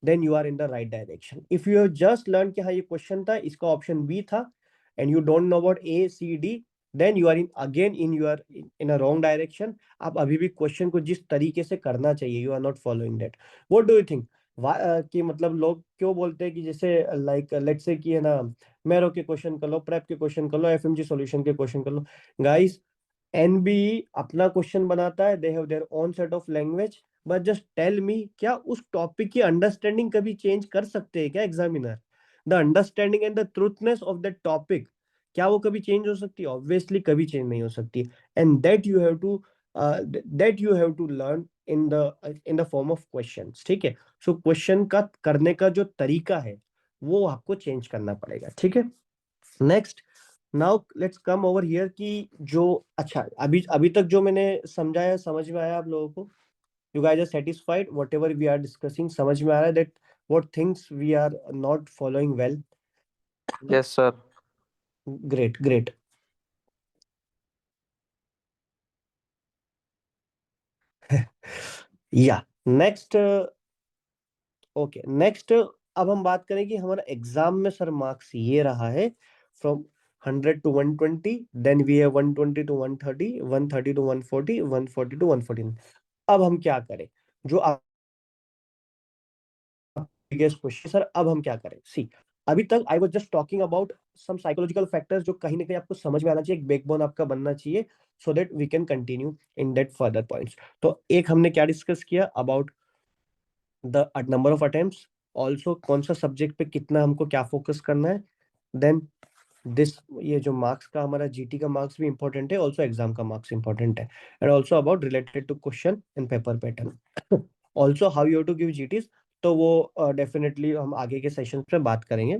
then you are in the right direction. If you have just learned कि हाँ ये क्वेश्चन था, इसका ऑप्शन बी था, and you don't know about A, C, D, then you are in a wrong direction. आप अभी भी क्वेश्चन को जिस तरीके से करना चाहिए, you are not following that. What do you think? कि मतलब लोग क्यों बोलते हैं कि जैसे लाइक लेट्स से कि है ना, मैरो के क्वेश्चन कर लो, प्रेप के क्वेश्चन कर लो, एफएमजी सॉल्यूशन के क्वेश्चन कर लो. गाइस, एनबीई अपना क्वेश्चन बनाता है, they have their own set of language, but just tell me क्या उस टॉपिक की अंडरस्टैंडिंग कभी चेंज कर सकते हैं क्या examiner? The understanding and the truthness of that topic, क्या वो कभी चेंज हो सकती है? ऑब्वियसली कभी चेंज नहीं हो सकती. And that you have to learn in the form of questions. ठीक है, सो क्वेश्चन का करने का जो तरीका है वो आपको चेंज करना पड़ेगा. ठीक है, next, now let's come over here कि जो अच्छा अभी तक जो मैंने समझाया, समझ में आया आप लोगों को? You guys are satisfied whatever we are discussing? समझ में आ रहा है that what things we are not following well? Yes, sir. Great. Yeah, next, okay, next, अब हम बात करें कि हमारा एग्जाम में सर मार्क्स ये रहा है from 100 to 120, then we have 120 to 130, 130 to 140, 140 to 114. अब हम क्या करें? जो बिगेस्ट क्वेश्चन, सर अब हम क्या करें? सी, अभी तक I was just talking about some psychological factors जो कहीं ना कहीं आपको समझ में आना चाहिए, एक बैकबोन आपका बनना चाहिए, so that we can continue in that further points. तो एक हमने क्या डिस्कस किया about the number of attempts, also कौन सा सब्जेक्ट पे कितना हमको क्या फोकस करना है, देन दिस ये जो मार्क्स का हमारा जीटी का मार्क्स भी इंपॉर्टेंट है, ऑल्सो एग्जाम का मार्क्स इंपॉर्टेंट है, and also about related to question and paper pattern, also how you have to give GTs. तो वो डेफिनेटली हम आगे के सेशंस में बात करेंगे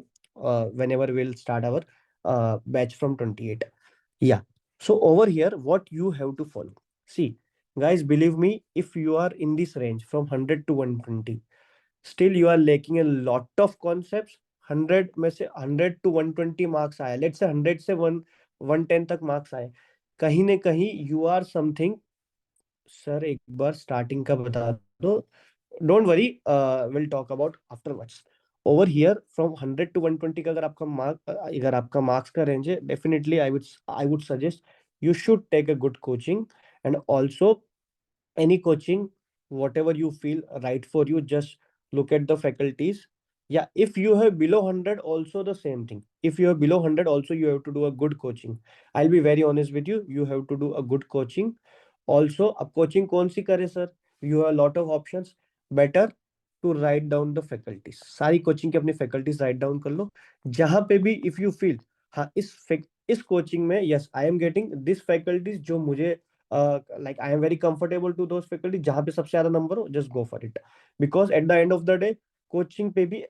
whenever we'll start our batch from 28. Yeah, so over here what you have to follow, see guys, believe me, if you are in this range from 100 to 120, still you are lacking a lot of concepts. 100 में से 100 to 120 मार्क्स आया, लेट्स से 100 से 110 तक मार्क्स आए, कहीं ना कहीं you are something. सर एक बार स्टार्टिंग का बता दो, don't worry, will talk about afterwards. Over here from 100 to 120 का अगर आपका मार्क्स का रेंज है, definitely I would suggest you should take a good coaching, and also any coaching whatever you feel right for you, just look at the faculties. Yeah, if you have below 100, also the same thing. If you have below 100, also you have to do a good coaching. I'll be very honest with you, you have to do a good coaching. Also, अब coaching कौन सी करे sir? You have a lot of options. Better to write down the faculties. सारी coaching की अपनी faculties write down कर लो. जहाँ पे भी if you feel हाँ इस coaching में yes I am getting this faculties जो मुझे like I am very comfortable to those faculty, जहाँ पे सबसे ज्यादा नंबर हो, just go for it, because at the end of the day coaching पे भी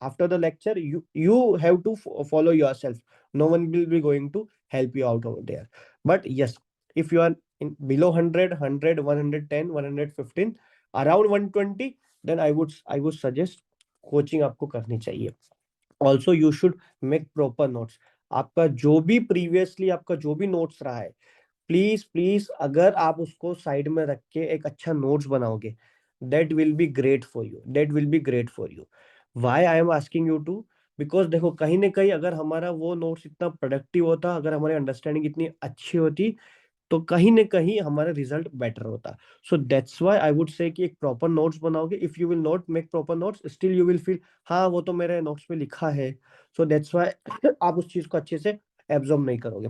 after the lecture you have to follow yourself, no one will be going to help you out over there. But yes, if you are in below 100, 110, 115, around 120, then I would suggest coaching आपको करनी चाहिए. Also you should make proper notes. आपका जो भी previously आपका जो भी notes रहा है, प्लीज अगर आप उसको साइड में रख के एक अच्छा नोट्स बनाओगे, that will be great for you. Why I am asking you to, because देखो कहीं ना कहीं अगर हमारा वो नोट्स इतना प्रोडक्टिव होता, अगर हमारी अंडरस्टैंडिंग इतनी अच्छी होती, तो कहीं ना कहीं हमारा रिजल्ट बेटर होता. सो that's why I would say कि एक प्रॉपर नोट्स बनाओगे. If you will not make proper notes, still you will feel हाँ वो तो मेरे नोट्स में लिखा है. सो दैट्स व्हाई आप उस चीज को अच्छे से एब्जॉर्ब नहीं करोगे.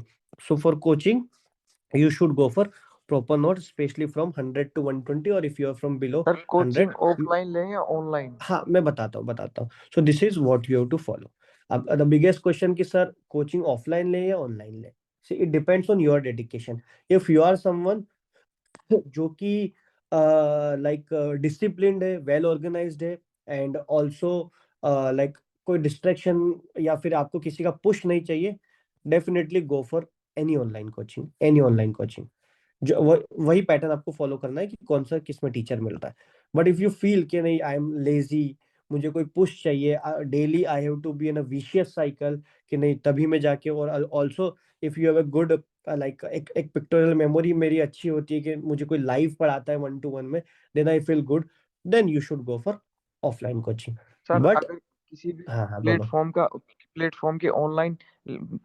So for coaching you should go for proper notes, especially from 100 to 120, or if you are from below sir coaching 100. Offline लें या ऑनलाइन? हाँ मैं बताता हूँ. So this is what you have to follow. अब the biggest question कि सर कोचिंग ऑफलाइन ले या ऑनलाइन ले, see it depends on your dedication. If you are someone जो कि like disciplined है, well organized है, एंड ऑल्सो लाइक कोई डिस्ट्रैक्शन या फिर आपको किसी का पुश नहीं चाहिए, definitely go for any online coaching, any online coaching. जो वही पैटर्न आपको फॉलो करना है कि कौन सा किस में टीचर मिल रहा है। बट इफ यू फील कि नहीं आई एम लेजी, मुझे कोई पुश चाहिए daily, I have to be in a vicious cycle कि नहीं तभी मैं जाके, और also if you have a good like एक पिक्टोरियल मेमोरी मेरी अच्छी होती है कि मुझे कोई लाइव पढ़ाता है 1-to-1 में, then I feel good, then you should go for offline coaching. Sir but अगर किसी भी हाँ हाँ बोलो। प्लेटफॉर्म के ऑनलाइन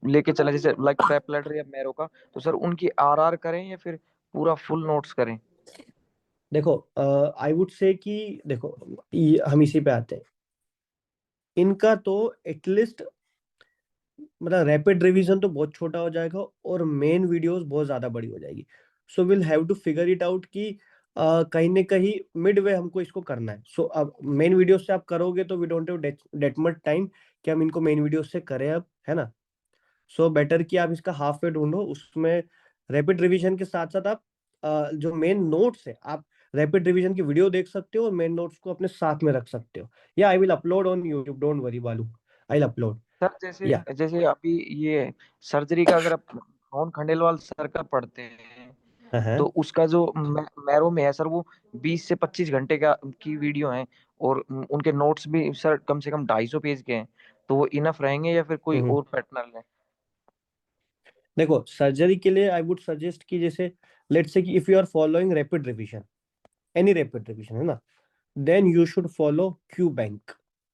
लेके चले, जैसे लाइक प्रेप लेटर या मेरो का, तो सर उनकी आरआर करें या फिर पूरा फुल नोट्स करें? देखो आई वुड से कि देखो हम इसी पे आते हैं, इनका तो एटलीस्ट मतलब रैपिड रिवीजन तो बहुत छोटा हो जाएगा और मेन वीडियोस बहुत ज्यादा बड़ी हो जाएगी। So will have to figure it out कि कहीं ना कहीं मिड वे हमको इसको करना है। सो अब मेन वीडियो से आप करोगे तो we don't have that much time कि हम इनको मेन वीडियो से करें अब, है ना। सो बेटर कि आप इसका हाफ वे ढूंढो, उसमें रैपिड रिवीजन के साथ साथ आप जो मेन नोट्स है आप रैपिड रिवीजन की वीडियो देख सकते हो और मेन नोट्स को अपने साथ में रख सकते हो। या आई will upload on YouTube, don't worry बालू, आई विल अपलोड। सर जैसे या जैसे अभी ये सर्जरी का अगर आप मोहन खंडेलवाल सर का पढ़ते हैं, हाँ तो उसका जो मैरो में है सर, वो 20 से 25 घंटे का की वीडियो है, और उनके नोट्स भी सर कम से कम 250 पेज के हैं। तो वो इनफ रहेंगे या फिर कोई हम्म। और पैटर्न है? देखो सर्जरी के लिए आई वुड सजेस्ट कि जैसे लेट्स से कि if you are following rapid revision, any rapid revision है ना, then you should follow Q bank,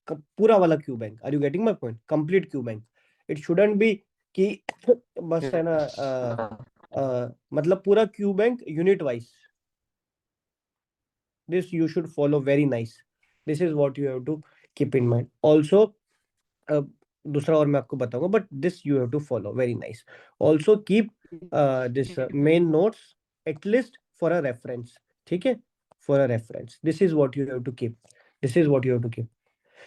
पूरा वाला Q bank. Are you getting my point? Complete Q bank. It shouldn't be कि बस है ना मतलब पूरा Q bank unit wise, this you should follow very nice. This is what you have to keep in mind also. दूसरा और मैं आपको बताऊंगा, but this you have to follow very nice. Also keep this main notes at least for a reference, ठीक है, for a reference. This is what you have to keep. This is what you have to keep.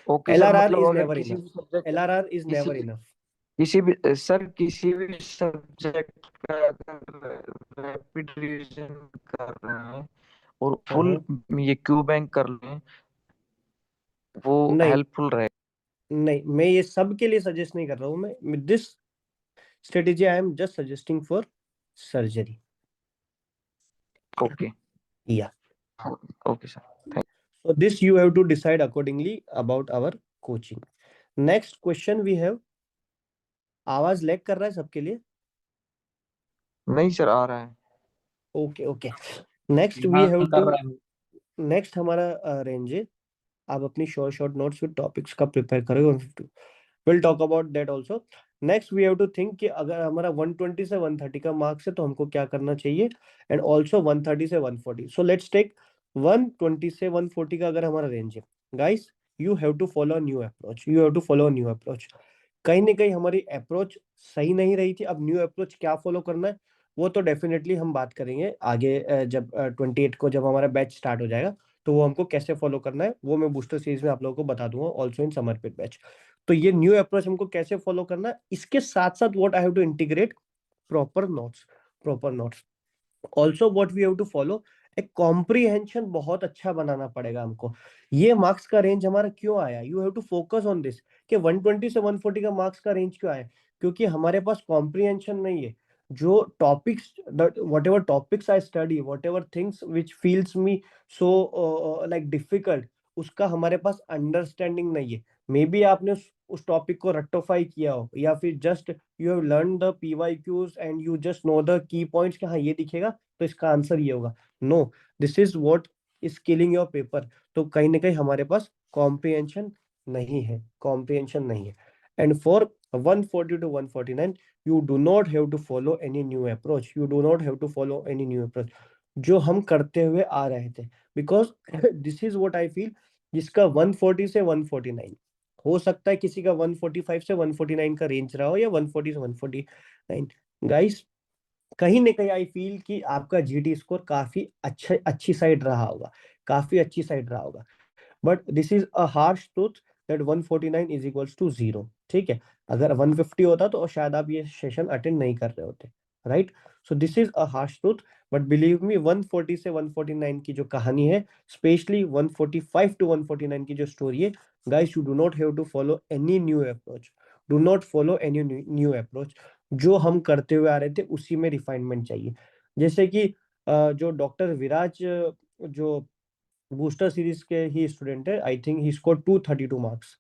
Okay sir, LRR मतलब is अगर never किसी enough. भी सब्जेक्ट LRR is किसी never enough. किसी भी सर किसी भी सब्जेक्ट का अगर रैपिड रिवीजन कर रहे हैं और फुल ये क्यू बैंक कर लें, वो नहीं हेल्पफुल रहे? नहीं, मैं ये सब के लिए सजेस्ट नहीं कर रहा हूँ। मैं this strategy I am just suggesting for surgery. Okay yeah okay sir. so this you have to decide accordingly about our coaching. Next question we have, आवाज लैग कर रहा है सबके लिए? नहीं सर, आ रहा है। Okay okay. नेक्स्ट वी हाँ हैव कर टू, रहा है। नेक्स्ट हमारा रेंज है, आप अपनी शॉर्ट नोट्स विद टॉपिक्स का प्रिपेयर करोगे 150, will talk about that also. Next we have to think कि अगर हमारा 120 से 130 का मार्क्स है तो हमको क्या करना चाहिए, एंड ऑल्सो 130 से 140। सो लेट्स टेक 120 से 140 का अगर हमारा रेंज है, guys you have to follow new approach, you have to follow new approach. कहीं ना कहीं हमारी अप्रोच सही नहीं रही थी, अब न्यू अप्रोच क्या फॉलो करना है वो तो डेफिनेटली हम बात करेंगे आगे, जब 28 को जब हमारा बैच स्टार्ट हो जाएगा तो वो हमको कैसे फॉलो करना है वो मैं बूस्टर सीरीज में आप लोगों को बता दूंगा, ऑल्सो इन समर्पित बैच। तो ये न्यू अप्रोच हमको कैसे फॉलो करना है, इसके साथ साथ what I have to integrate proper notes, proper notes. Also what we have to follow, एक कॉम्प्रीहेंशन बहुत अच्छा बनाना पड़ेगा हमको। ये मार्क्स का रेंज हमारा क्यों आया, you have to focus on this कि 120 से 140 का मार्क्स का रेंज क्यों आया, क्योंकि हमारे पास कॉम्प्रीहेंशन नहीं है। जो topics, whatever topics I study, whatever things which feels me so like difficult, उसका हमारे पास अंडरस्टैंडिंग नहीं है। मे बी आपने उस टॉपिक को रट्टोफाई किया हो, या फिर just you have learn the PYQs and you just know the key points कि हाँ ये दिखेगा तो इसका आंसर ये होगा। No, this is what is killing your paper. तो कहीं ना कहीं हमारे पास कॉम्प्रिहेंशन नहीं है, कॉम्प्रिहेंशन नहीं है। And for 140 to 149 you do not have to follow any new approach, you do not have to follow any new approach जो हम करते हुए आ रहे थे, because this is what I feel, जिसका 140 से 149 हो सकता है, किसी का 145 से 149 का रेंज रहा हो या 140 से 149। गाइस कहीं ना कहीं आई फील कि आपका जीडी स्कोर काफी अच्छी साइड रहा होगा, काफी अच्छी साइड रहा होगा। But this is a harsh truth that 149 is equals to 0। ठीक है, अगर 150 होता तो शायद आप ये सेशन अटेंड नहीं कर रहे होते, right. So this is a harsh truth, but believe मी 140 से 149 की जो कहानी है, स्पेशली 145 टू 149 की जो स्टोरी है, guys you do not have to follow any new approach, do not follow any new approach. जो हम करते हुए आ रहे थे उसी में रिफाइनमेंट चाहिए। जैसे कि जो डॉक्टर विराज, जो बूस्टर सीरीज के ही स्टूडेंट है, I think he score 232 marks,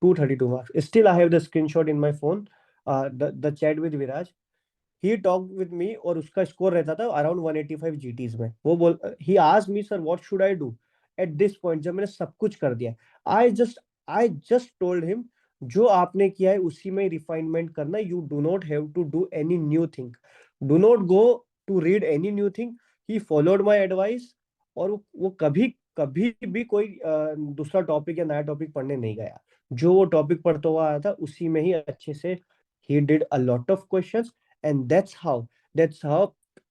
232 marks. Still I have the screenshot in my phone, the chat with Viraj, he talk with me, और उसका स्कोर रहता था अराउंड 185 जीटीज में। वो बोल, he asked me sir what should I do at this point, जब मैंने सब कुछ कर दिया। आई जस्ट टोल्ड हिम, जो आपने किया है उसी में रिफाइनमेंट करना, you do not have to do any new thing, do not go to read any new thing. He followed my advice, और वो कभी कभी भी कोई दूसरा टॉपिक या नया टॉपिक पढ़ने नहीं गया। जो वो टॉपिक पढ़ता हुआ आया था उसी में ही अच्छे से he did a lot of questions, and that's how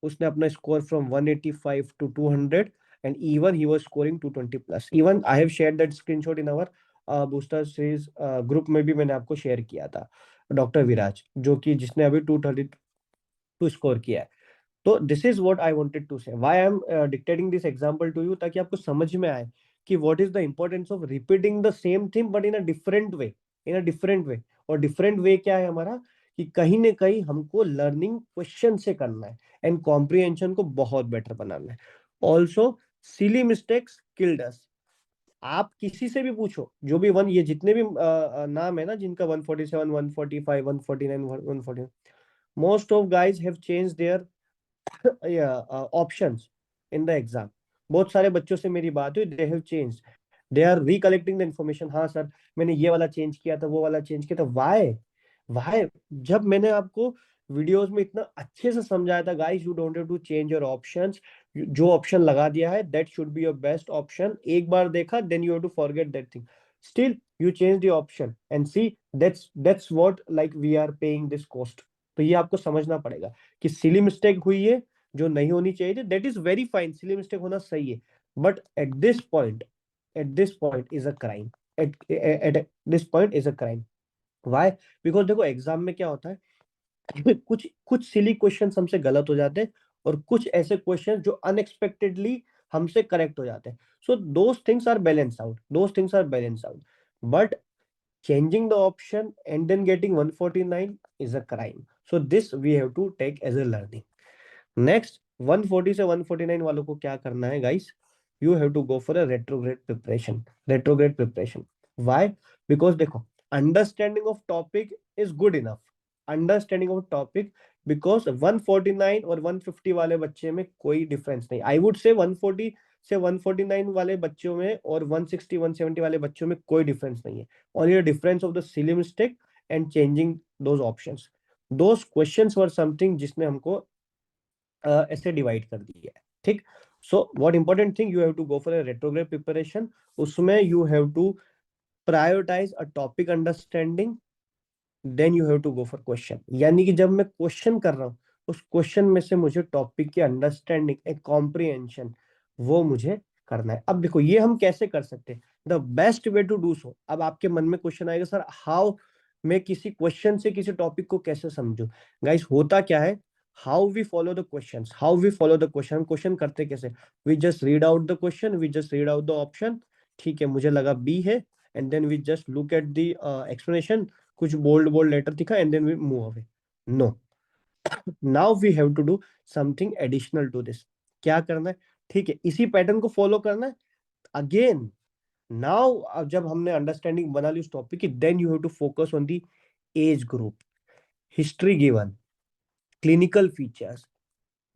उसने अपना score from 185 to 200, and even he was scoring 220 plus. Even I have shared that screenshot in our booster series group में भी मैंने आपको शेयर किया था, डॉक्टर विराज, जो कि जिसने अभी 232 स्कोर किया है। तो this is what I wanted to say, why I am dictating this example to you, ताकि आपको समझ में आए कि what is the importance of repeating the same thing but in a different way, in a different way. और डिफरेंट वे क्या है हमारा, कि कहीं ना कहीं हमको लर्निंग क्वेश्चन से करना है एंड कॉम्प्रिहेंशन को बहुत बेटर बनाना है। ऑल्सो सिली मिस्टेक्स किल्ड अस। आप किसी से भी पूछो, जो भी ये जितने भी नाम है ना जिनका 147, 145, 149, 140, most of guys have change their options in the exam. बहुत सारे बच्चों से मेरी बात हुई, they have change, they are recollecting the information. हाँ सर मैंने ये वाला चेंज किया था, वो वाला चेंज किया था। वाई? जब मैंने आपको वीडियोस में इतना अच्छे से समझाया था, guys you don't have to change your options, जो ऑप्शन लगा दिया है that should be your best option. एक बार देखा, then you have to forget that thing, still you change the option and see that's what like we are paying this cost. तो ये आपको समझना पड़ेगा कि सिली मिस्टेक हुई है जो नहीं होनी चाहिए थी, that is very fine, silly mistake होना सही है, but at this point is a crime, at this point is a crime. Why? Because देखो एग्जाम में क्या होता है, कुछ सिली क्वेश्चन हमसे गलत हो जाते हैं, और कुछ ऐसे क्वेश्चन जो अनएक्सपेक्टेडली हमसे करेक्ट हो जाते हैं। So those things are balance out, but changing the option and then getting 149 is a crime. So this we have to take as a learning. Next, 140 से 149 वालों को क्या करना है guys? You have to go for a retrograde preparation. Why? Because देखो, understanding of topic is good enough. Understanding of topic, because 149 और 150 वाले बच्चे में कोई डिफरेंस नहीं। I would say 140 से 149 वाले बच्चों में और 160 170 वाले बच्चों में कोई डिफरेंस नहीं है। Only the difference of the silly mistake and changing those options. Those questions were something जिसने हमको ऐसे डिवाइड कर दिया है, ठीक। So what important thing, you have to go for a retrograde preparation. उसमें you have to prioritise a topic understanding, then you have to go for question. यानी कि जब मैं क्वेश्चन कर रहा हूँ, उस क्वेश्चन में से मुझे टॉपिक की अंडरस्टैंडिंग, एक कॉम्प्रिहेंशन, वो मुझे करना है। अब देखो ये हम कैसे कर सकते हैं, the best way to do so. अब आपके मन में क्वेश्चन आएगा, सर हाउ मैं किसी क्वेश्चन से किसी टॉपिक को कैसे समझूं? गाइस होता क्या है, how we follow the questions, हम क्वेश्चन करते कैसे, we just read out the question, we just read out the option, ठीक है मुझे लगा बी है, and then we just look at the explanation, कुछ बोल्ड लेटर दिखा, and then we move away. No, now we have to do something additional to this. क्या करना है, ठीक है इसी पैटर्न को फॉलो करना है। अगेन नाउ अब जब हमने अंडरस्टैंडिंग बना ली उस टॉपिक की, then you have to focus on the age group, history given, clinical features,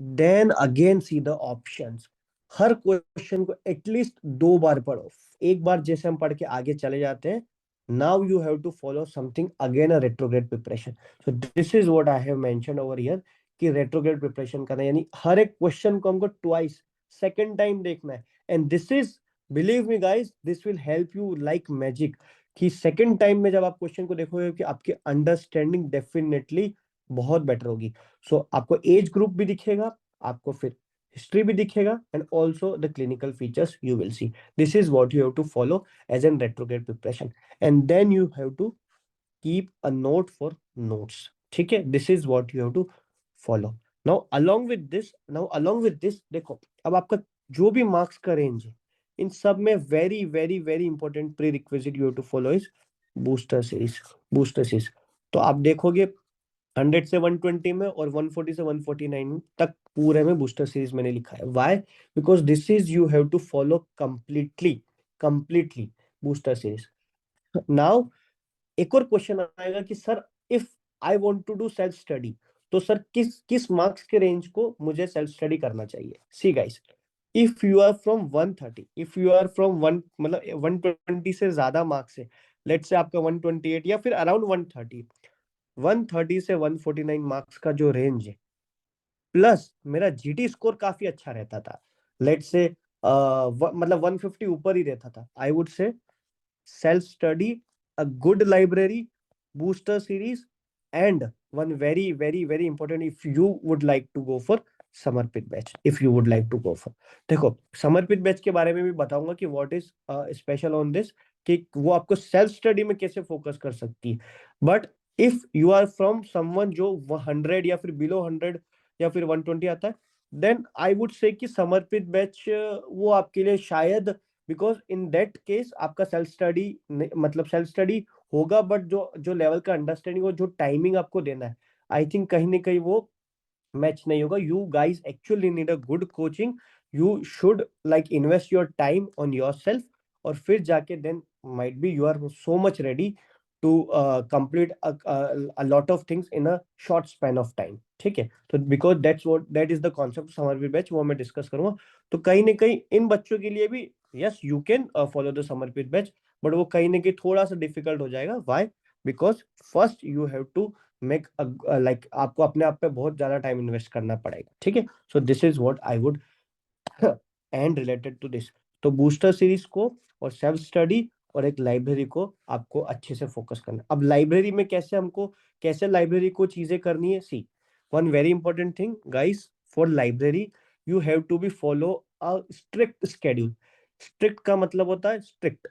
then again see the options. हर क्वेश्चन को एटलीस्ट 2 बार पढ़ो। एक बार जैसे हम पढ़ के आगे चले जाते हैं, now you have to follow something again, a retrograde preparation. So this is what I have mentioned over here, कि रेट्रोग्रेड प्रिपरेशन करना यानी हर एक क्वेश्चन को हमको ट्वाइस, सेकंड टाइम देखना है। And this is, believe me guys, this will help you like magic, कि सेकंड टाइम में जब आप क्वेश्चन को देखोगे कि आपकी अंडरस्टैंडिंग डेफिनेटली बहुत बेटर होगी। सो आपको एज ग्रुप भी दिखेगा, आपको फिर हिस्ट्री भी दिखेगा, and also the clinical features you will see. This is what you have to follow as an retrograde preparation, and then you have to keep a note for notes, ठीक है। This is what you have to follow. Now along with this देखो, अब आपका जो भी मार्क्स का रेंज है, इन सब में very very very important prerequisite you have to follow is booster series. तो आप देखोगे 100 से 120 में और 140 से 149 तक पूरे में बूस्टर सीरीज मैंने लिखा है। Why? Because this is you have to follow completely booster series. Now एक और क्वेश्चन आएगा कि sir if I want to do self study, तो सर किस मार्क्स के रेंज को मुझे सेल्फ स्टडी करना चाहिए? See guys, if you are from 130, if you are from 1 मतलब 120 से ज्यादा मार्क्स है, लेट्स से आपका 128 या फिर अराउंड 130 से 149 मार्क्स का जो रेंज है, प्लस मेरा जीटी स्कोर काफी अच्छा रहता था, लेट्स से मतलब 150 ऊपर ही रहता था, I would say self study, a good library, booster series, and one very very very important, if you would like to go for समर्पित batch, if you would like to go for, देखो समर्पित बैच के बारे में भी बताऊंगा कि what is special on this, कि वो आपको सेल्फ स्टडी में कैसे फोकस कर सकती है। But if you are from someone जो 100 या फिर बिलो 100 या फिर 120 आता है, देन आई वुड से कि समर्पित बैच वो आपके लिए शायद, बिकॉज इन दैट केस आपका सेल्फ स्टडी होगा, बट जो लेवल का अंडरस्टैंडिंग और जो टाइमिंग आपको देना है, आई थिंक कहीं ना कहीं वो मैच नहीं होगा। You guys actually need a good coaching, you should like invest your time on yourself, और फिर जाके then might be you are so much ready to complete a lot of things in a short span of time। ठीक है, तो because that is the concept समर्पित बैच, वो मैं डिस्कस करूंगा। तो कहीं ना कहीं इन बच्चों के लिए भी yes you can follow the Samarpit batch, but वो कहीं ना कहीं थोड़ा सा डिफिकल्ट हो जाएगा। Why? Because first you have to make like आपको अपने आप पे बहुत ज्यादा टाइम इन्वेस्ट करना पड़ेगा। ठीक है, so this is what I would and related to this. तो बूस्टर सीरीज को और सेल्फ स्टडी और एक लाइब्रेरी को आपको अच्छे से फोकस करना। अब लाइब्रेरी में कैसे लाइब्रेरी को चीजें करनी है, see one very important thing guys, for library you have to be follow a strict schedule. Strict का मतलब होता है स्ट्रिक्ट,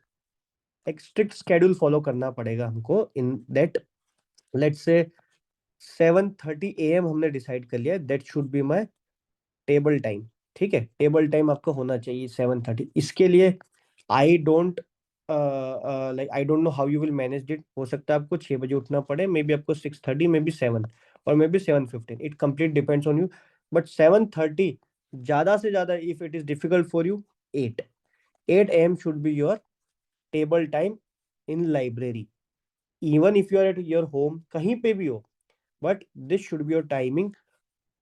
एक स्ट्रिक्ट स्केड्यूल फॉलो करना पड़ेगा हमको। In that let's say 7:30 AM हमने डिसाइड कर लिया, that should be my table time. ठीक है, टेबल टाइम आपका होना चाहिए 7:30। इसके लिए I don't I don't know how you will manage it. हो सकता है आपको 6 बजे उठना पड़े, मे बी आपको 6:30, मे बी 7 और may be 7:15, it complete depends on you. But 7:30 ज्यादा से ज्यादा, if it is difficult for you, 8 AM should be your table time in library, even if you are at your home, कहीं पे भी हो, but this should be your timing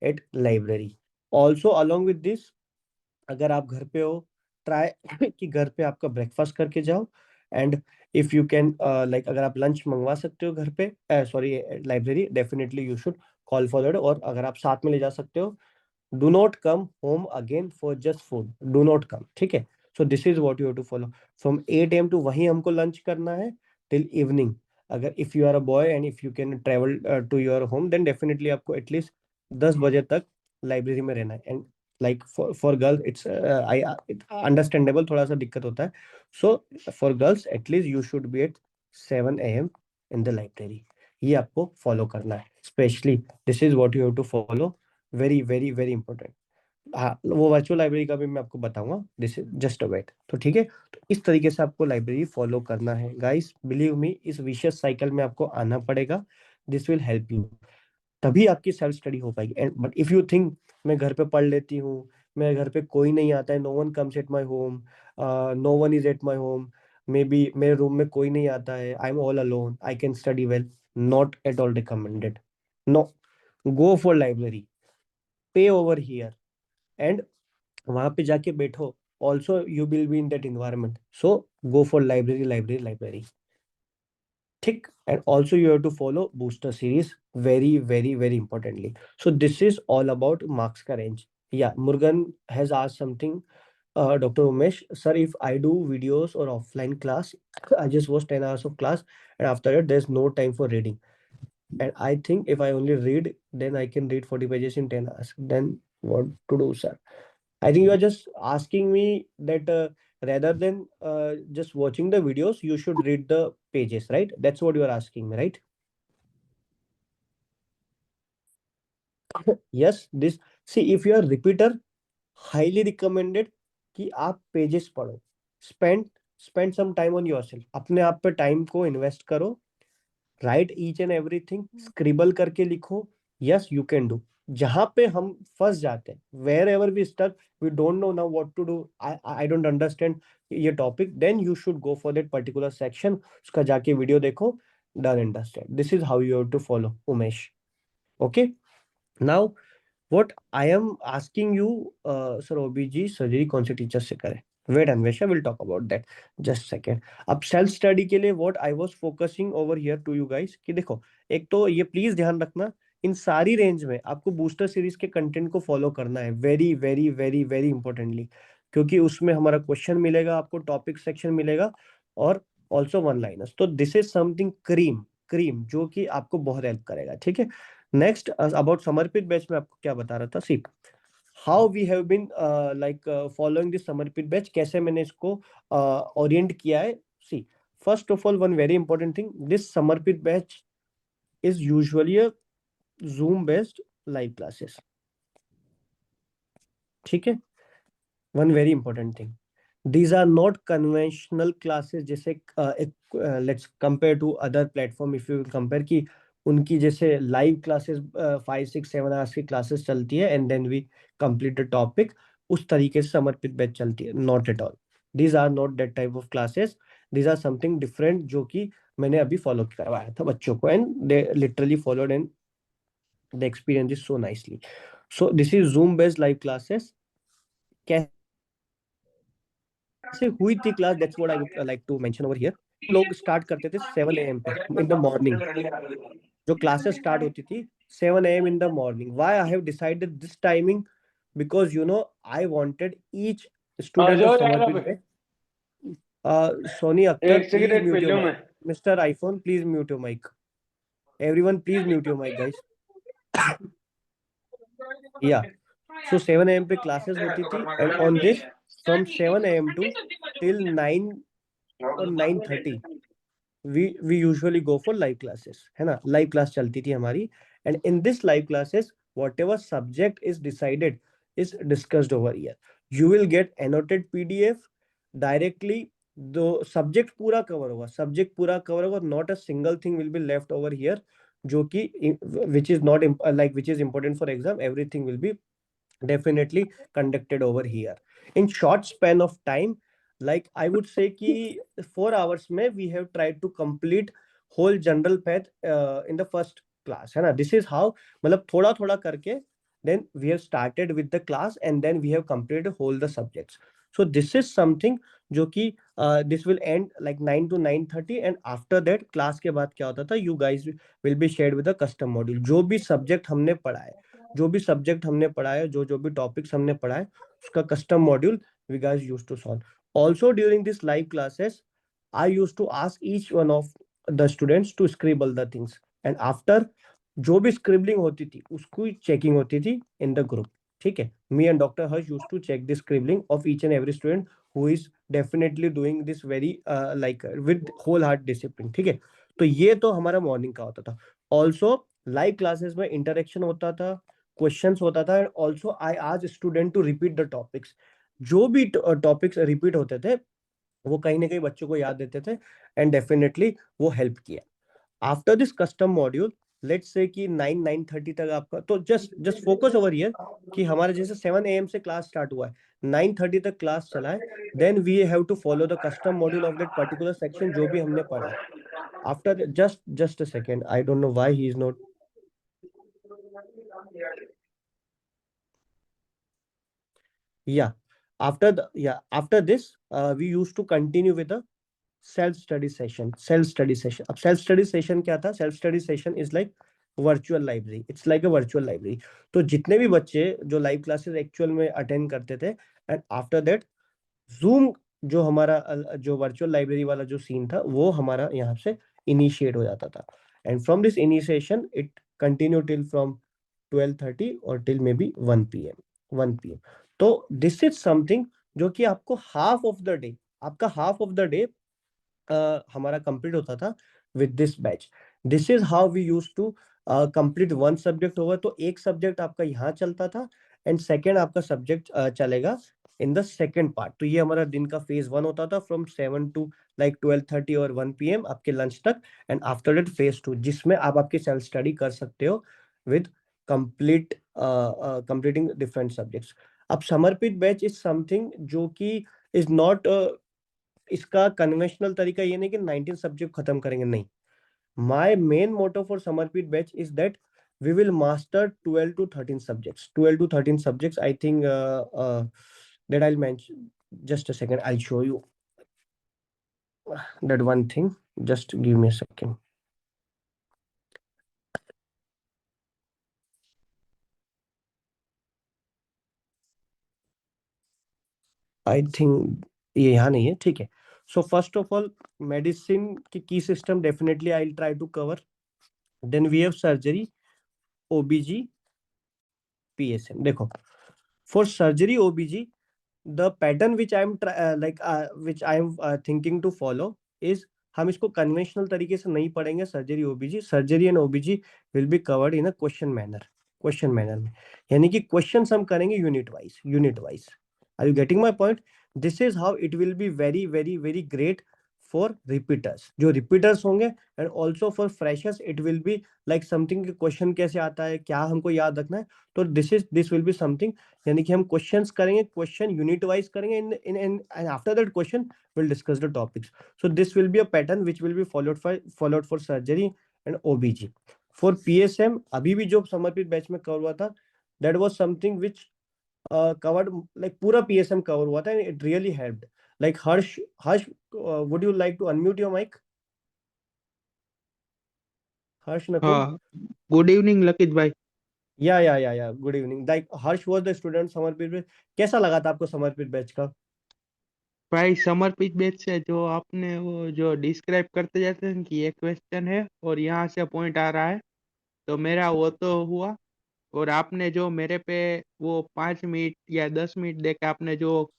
at library. Also along with this, अगर आप घर पे हो, ट्राई कि घर पे आपका ब्रेकफास्ट करके जाओ, and if you can like अगर आप लंच मंगवा सकते हो घर पे, sorry library, definitely you should call for that. और अगर आप साथ में ले जा सकते हो, do not come home again for just food, do not come. ठीक है, so this is what you have to follow. From 8 AM to वहीं हमको लंच करना है टिल इवनिंग। अगर if you are a boy and if you can travel to your home, then definitely आपको एटलीस्ट 10 बजे तक लाइब्रेरी में रहना है। And like for girls it's I understandable, थोड़ा सा दिक्कत होता है। So for girls at least you should be at 7 AM in the library. ये आपको फॉलो करना है specially, this is what you have to follow, very very very important. हाँ, वो वर्चुअल लाइब्रेरी का भी मैं आपको बताऊंगा, this is just a wait. तो ठीक है, तो इस तरीके से आपको लाइब्रेरी फॉलो करना है गाइस। बिलीव मी, इस विशियस साइकिल में आपको आना पड़ेगा, दिस विल हेल्प यू, तभी आपकी सेल्फ स्टडी हो पाएगी। And but if you think मैं घर पे पढ़ लेती हूँ, मेरे घर पे कोई नहीं आता है, no one comes at my home, no one is at my home, maybe मेरे रूम में कोई नहीं आता है, I am all alone, I can study well, not at all recommended. No, go for library, पे ओवर हियर, एंड वहां पे जाके बैठो। Also you will be in that environment, so go for library. ठीक, and also you have to follow booster series very very very importantly। So this is all about marks ka range। Yeah, Murugan has asked something, Dr. Umesh sir, if I do videos or offline class, I just watch 10 hours of class and after that there's no time for reading, and I think if I only read, then I can read 40 pages in 10 hours, then what to do, sir? I think you are just asking me that rather than just watching the videos, you should read the pages, right? That's what you are asking me, right? yes, this, see, if you are repeater, highly recommended कि आप पेजेस पढ़ो, spend some time on yourself, अपने आप पे टाइम को इन्वेस्ट करो, right each and everything, scribble करके लिखो, यस यू कैन डू। जहां पे हम फंस जाते हैं, wherever we stuck, we don't know now what to do, I don't understand ये topic, then you should go for that particular section, उसका जाके वीडियो देखो, done understand. This is how you have to follow, Umesh. Okay, now what I am asking you, sir OBG surgery कौन से टीचर से करें? Wait Anvesha, will talk about that just second. अब सेल्फ स्टडी के लिए what I was focusing over here to you guys, कि देखो, एक तो ये प्लीज ध्यान रखना, इन सारी रेंज में आपको बूस्टर सीरीज के कंटेंट को फॉलो करना है, very very very very importantly, क्योंकि उसमें हमारा क्वेश्चन मिलेगा, आपको टॉपिक सेक्शन मिलेगा, और ऑल्सो वन लाइनर्स। तो दिस इज समथिंग क्रीम जो कि आपको बहुत हेल्प करेगा, ठीक है। नेक्स्ट अबाउट समर्पित बैच में आपको क्या बता रहा था, see how we have been like following this Samarpit batch, कैसे मैंने इसको ओरिएंट किया है। See, first of all, one very important thing, this Samarpit batch is usually a Zoom based live classes, ठीक है। One very important thing, these are not conventional classes, जैसे let's compare to other platform, if you will compare कि उनकी जैसे लाइव क्लासेस 5-6-7 आवर्स की क्लासेस चलती है and then we complete the topic, उस तरीके से समर्पित बैच चलती है, not at all. These are not that type of classes, these are something different, जो कि मैंने अभी फॉलो करवाया था बच्चों को, and they literally followed and the experience is so nicely. So this is Zoom based live classes. कैसे हुई थी class, that's what I would like to mention over here. लोग स्टार्ट करते थे 7 AM पे इन द मॉर्निंग, जो क्लासेस स्टार्ट होती थी 7 AM in the morning. Why I have decided this timing, because you know I wanted each student of Samarpit batch. Soni Akhtar, please mute your mic. Mister iPhone, please mute your mic. Everyone please mute your mic guys. Yeah, so 7 AM पे क्लासेस होती थी, and on this from 7 AM to till 9 or 9:30 we usually go for live classes, है ना। live class चलती थी हमारी, and in this live classes whatever subject is decided is discussed over here. You will get annotated PDF directly, the subject पूरा cover होगा, not a single thing will be left over here, जो कि which is not like which is important for exam, everything will be definitely conducted over here in short span of time. Like I would say कि 4 hours में we have tried to complete whole general path in the first class, है ना। this is how, मतलब थोड़ा थोड़ा करके then we have started with the class and then we have completed whole the subjects. So this is something जो कि this will end like 9 to 9:30, and after that class के बाद क्या होता था, you guys will be shared with a custom module। जो भी subject हमने पढ़ा है, जो भी टॉपिक्स हमने पढ़ा है, उसका custom module we guys used to solve. Also during this live classes I used to ask each one of the students to scribble the things, and after जो भी स्क्रिबलिंग होती थी उसकी चेकिंग होती थी इन द ग्रुप, ठीक है। Me and doctor Harsh used to check the scribbling of each and every student who is definitely doing this very like with whole heart discipline, ठीक है। तो ये तो हमारा मॉर्निंग का होता था। ऑल्सो लाइव क्लासेस में इंटरेक्शन होता था, क्वेश्चंस होता था, and also I ask student to repeat the topics. जो भी टॉपिक्स रिपीट होते थे वो कहीं ना कहीं बच्चों को याद देते थे, एंड डेफिनेटली वो हेल्प किया। After this custom module, let's say कि 9-9:30 तक आपका, तो जस्ट फोकस ओवर हियर कि हमारे जैसे 7 AM से क्लास स्टार्ट हुआ है, 9:30 तक क्लास चला है, then we have to follow the custom module of that particular section जो भी हमने पढ़ा है। After just a second, I don't know why he is not, yeah, after this we used to continue with the self study session। अब self study session क्या था? self study session is like virtual library, it's like a virtual library। तो जितने भी बच्चे जो लाइव क्लासेस एक्चुअल में अटेंड करते थे, एंड आफ्टर दैट जूम जो हमारा जो वर्चुअल लाइब्रेरी वाला जो सीन था वो हमारा यहाँ से इनिशिएट हो जाता था, and from this initiation it continue till from 12:30 और टिल मे बी 1 PM। तो दिस इज समथिंग जो कि आपको हाफ ऑफ द डे हमारा कंप्लीट होता था with this batch. This is how we used to complete one subject होगा तो एक सब्जेक्ट आपका यहाँ चलता था एंड सेकेंड आपका सब्जेक्ट चलेगा इन द सेकेंड पार्ट। तो ये हमारा दिन का फेज 1 होता था फ्रॉम 7 to like 12:30 और 1 PM आपके लंच तक, एंड आफ्टर दैट फेज 2 जिसमें आप आपकी सेल्फ स्टडी कर सकते हो विद कंप्लीटिंग डिफरेंट सब्जेक्ट्स। अब समर्पित बैच इज समथिंग जो कि इज नॉट, इसका कन्वेंशनल तरीका ये नहीं कि 19 सब्जेक्ट खत्म करेंगे, नहीं। My main motto for Samarpit batch is that we will master 12 to 13 subjects. 12 to 13 subjects, I think that I'll mention. Just a second, I'll show you that one thing. Just give me a second. I think ये यहाँ नहीं है, ठीक है। So first of all, medicine की key system definitely I'll try to cover. Then we have surgery, OBG, PSM. देखो, for surgery OBG, the pattern which I am which I am thinking to follow is, हम इसको कन्वेंशनल तरीके से नहीं पढ़ेंगे surgery OBG. Surgery and OBG will be covered in a question manner में, यानी कि क्वेश्चंस हम करेंगे unit wise. Are you getting my point? This is how it will be very very very great for repeaters, जो रिपीटर्स होंगे, and also for freshers it will be like something question कैसे आता है, क्या हमको याद रखना है। तो दिस विल बी समथिंग, यानी कि हम क्वेश्चंस करेंगे, क्वेश्चन यूनिट वाइज करेंगे, in after that question will discuss the topics. So this will be a pattern which will be followed for surgery and OBG. For PSM अभी भी जो समर्पित बैच में कवर हुआ था, that was something which covered, like पूरा पीएसएम कवर हुआ था, and it really helped. Like Harsh, would you like to unmute your mic? Harsh Nakul? Good evening Lakit भाई। Yeah good evening. Like Harsh was the student समर्पित बैच। कैसा लगा था आपको समर्पित बैच का? भाई समर्पित बैच से जो आपने वो जो डिस्क्राइब करते जाते हैं कि ये क्वेश्चन है और यहाँ से पॉइंट आ रहा है, तो मेरा वो तो हुआ। और आपने जो मेरे पे वो 5 मिनट या 10 मिनट देके आपने जो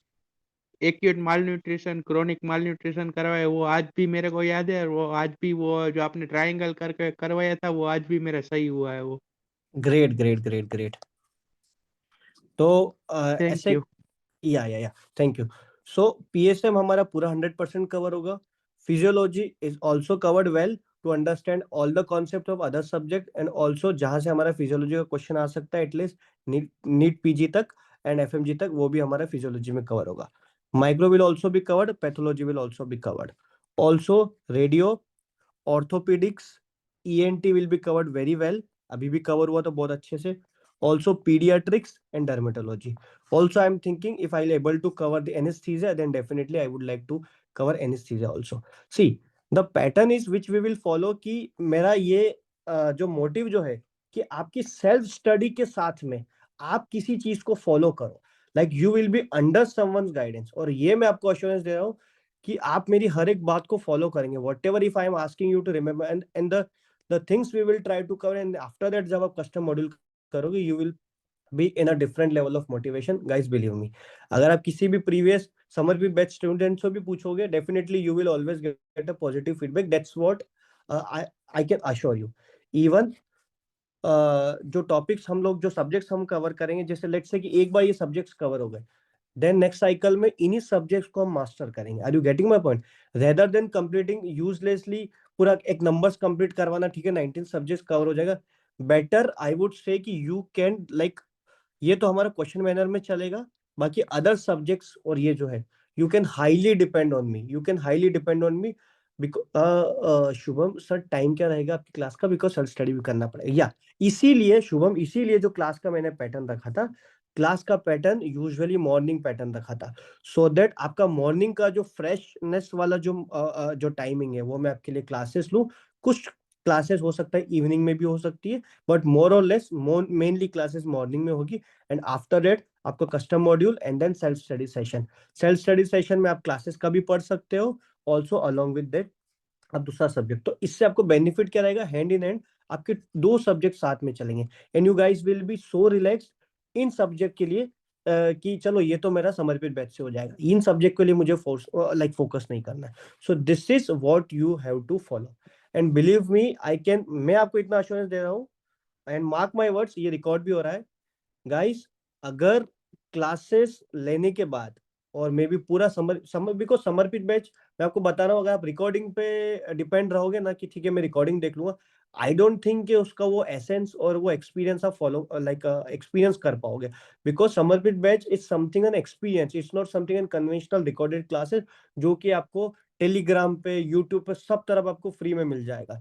एक्यूट माल न्यूट्रिशन, क्रोनिक माल न्यूट्रिशन करवाया, वो आज भी मेरे को याद है। और वो आज भी वो जो आपने ट्रायंगल करके करवाया था, वो आज भी मेरा सही हुआ है वो। ग्रेट। तो थैंक ऐसे, यू। या थैंक यू। सो पीएसएम हमारा पूरा 100% कवर होगा। Physiology is also covered well to understand all the concept of other subject, and also जहां से हमारा फिजियोलॉजी का क्वेश्चन आ सकता है एटलीस्ट नीट पीजी तक एंड एफएमजी तक, वो भी हमारा फिजियोलॉजी में कवर होगा। Micro will also be covered, pathology will also be covered, also radio, orthopaedics, ENT will be covered very well, अभी भी कवर हुआ तो बहुत अच्छे से। Also pediatrics and dermatology. Also, I'm thinking if I'll able to cover the anesthesia, then definitely I would like to cover anesthesia also. See, the pattern is which we will follow कि मेरा ये जो मोटिव जो है कि आपकी सेल्फ स्टडी के साथ में आप किसी चीज को फॉलो करो, like you will be under someone's guidance. और ये मैं आपको अश्योरेंस दे रहा हूँ कि आप मेरी हर एक बात को फॉलो करेंगे, whatever if I am asking you to remember, and the things we will try to cover, and after that जब आप कस्टम मॉड्यूल करोगे you will be in a different level of motivation. Guys believe me, अगर आप किसी भी प्रीवियस समर्पित बैच स्टूडेंट्स को भी पूछोगे, definitely you will always get a positive feedback. That's what I can assure you. Even जो टॉपिक्स हम लोग, जो सब्जेक्ट्स हम कवर करेंगे, जैसे लेट्स से कि एक बार ये सब्जेक्ट्स कवर हो गए, देन नेक्स्ट साइकिल में इन्हीं सब्जेक्ट्स को हम मास्टर करेंगे। Are you getting my point? Rather than completing uselessly पूरा एक नंबर्स कंप्लीट करवाना, ठीक है 19 सब्जेक्ट्स कवर हो जाएगा, बेटर आई वुड से कि यू कैन लाइक, ये तो हमारा क्वेश्चन मैनर में चलेगा, बाकी अदर सब्जेक्ट्स और ये जो है you can highly depend on me, Shubham sir time क्या रहेगा आपकी क्लास का, बिकॉज सेल्फ स्टडी भी करना पड़ेगा। या इसीलिए शुभम, इसीलिए जो क्लास का मैंने पैटर्न रखा था, क्लास का पैटर्न यूजुअली मॉर्निंग पैटर्न रखा था, सो दैट आपका मॉर्निंग का जो फ्रेशनेस वाला जो टाइमिंग है वो मैं आपके लिए क्लासेस लूँ। कुछ क्लासेस हो सकता है इवनिंग में भी हो सकती है, बट मोर और लेस मेनली क्लासेस मॉर्निंग में होगी, एंड आफ्टर दैट आपका custom module and then self study session में आप क्लासेस का भी पढ़ सकते हो, ऑल्सो अलॉन्ग विद दैट आप दूसरा सब्जेक्ट। तो इससे आपको बेनिफिट क्या रहेगा, हैंड इन हैंड आपके दो सब्जेक्ट साथ में चलेंगे, and you guys will be so relax in subject के लिए कि चलो ये तो मेरा समर्पित बैच से हो जाएगा, इन सब्जेक्ट के लिए मुझे फोकस नहीं करना है। So this is what you have to follow, and believe me I can, मैं आपको इतना अश्योरेंस दे रहा हूँ एंड मार्क माय वर्ड्स, ये रिकॉर्ड भी हो रहा है गाइस, अगर क्लासेस लेने के बाद और मे बी पूरा समर बिकॉज समर्पित बैच, मैं आपको बता रहा हूँ, अगर आप रिकॉर्डिंग पे डिपेंड रहोगे ना कि ठीक है मैं रिकॉर्डिंग देख लूंगा, आई डोंट थिंक कि उसका वो एसेंस और वो एक्सपीरियंस आप फॉलो लाइक एक्सपीरियंस कर पाओगे, because Samarpit batch is something an experience, it's not something an conventional recorded classes जो कि आपको टेलीग्राम पे, यूट्यूब पे सब तरफ आपको फ्री में मिल जाएगा।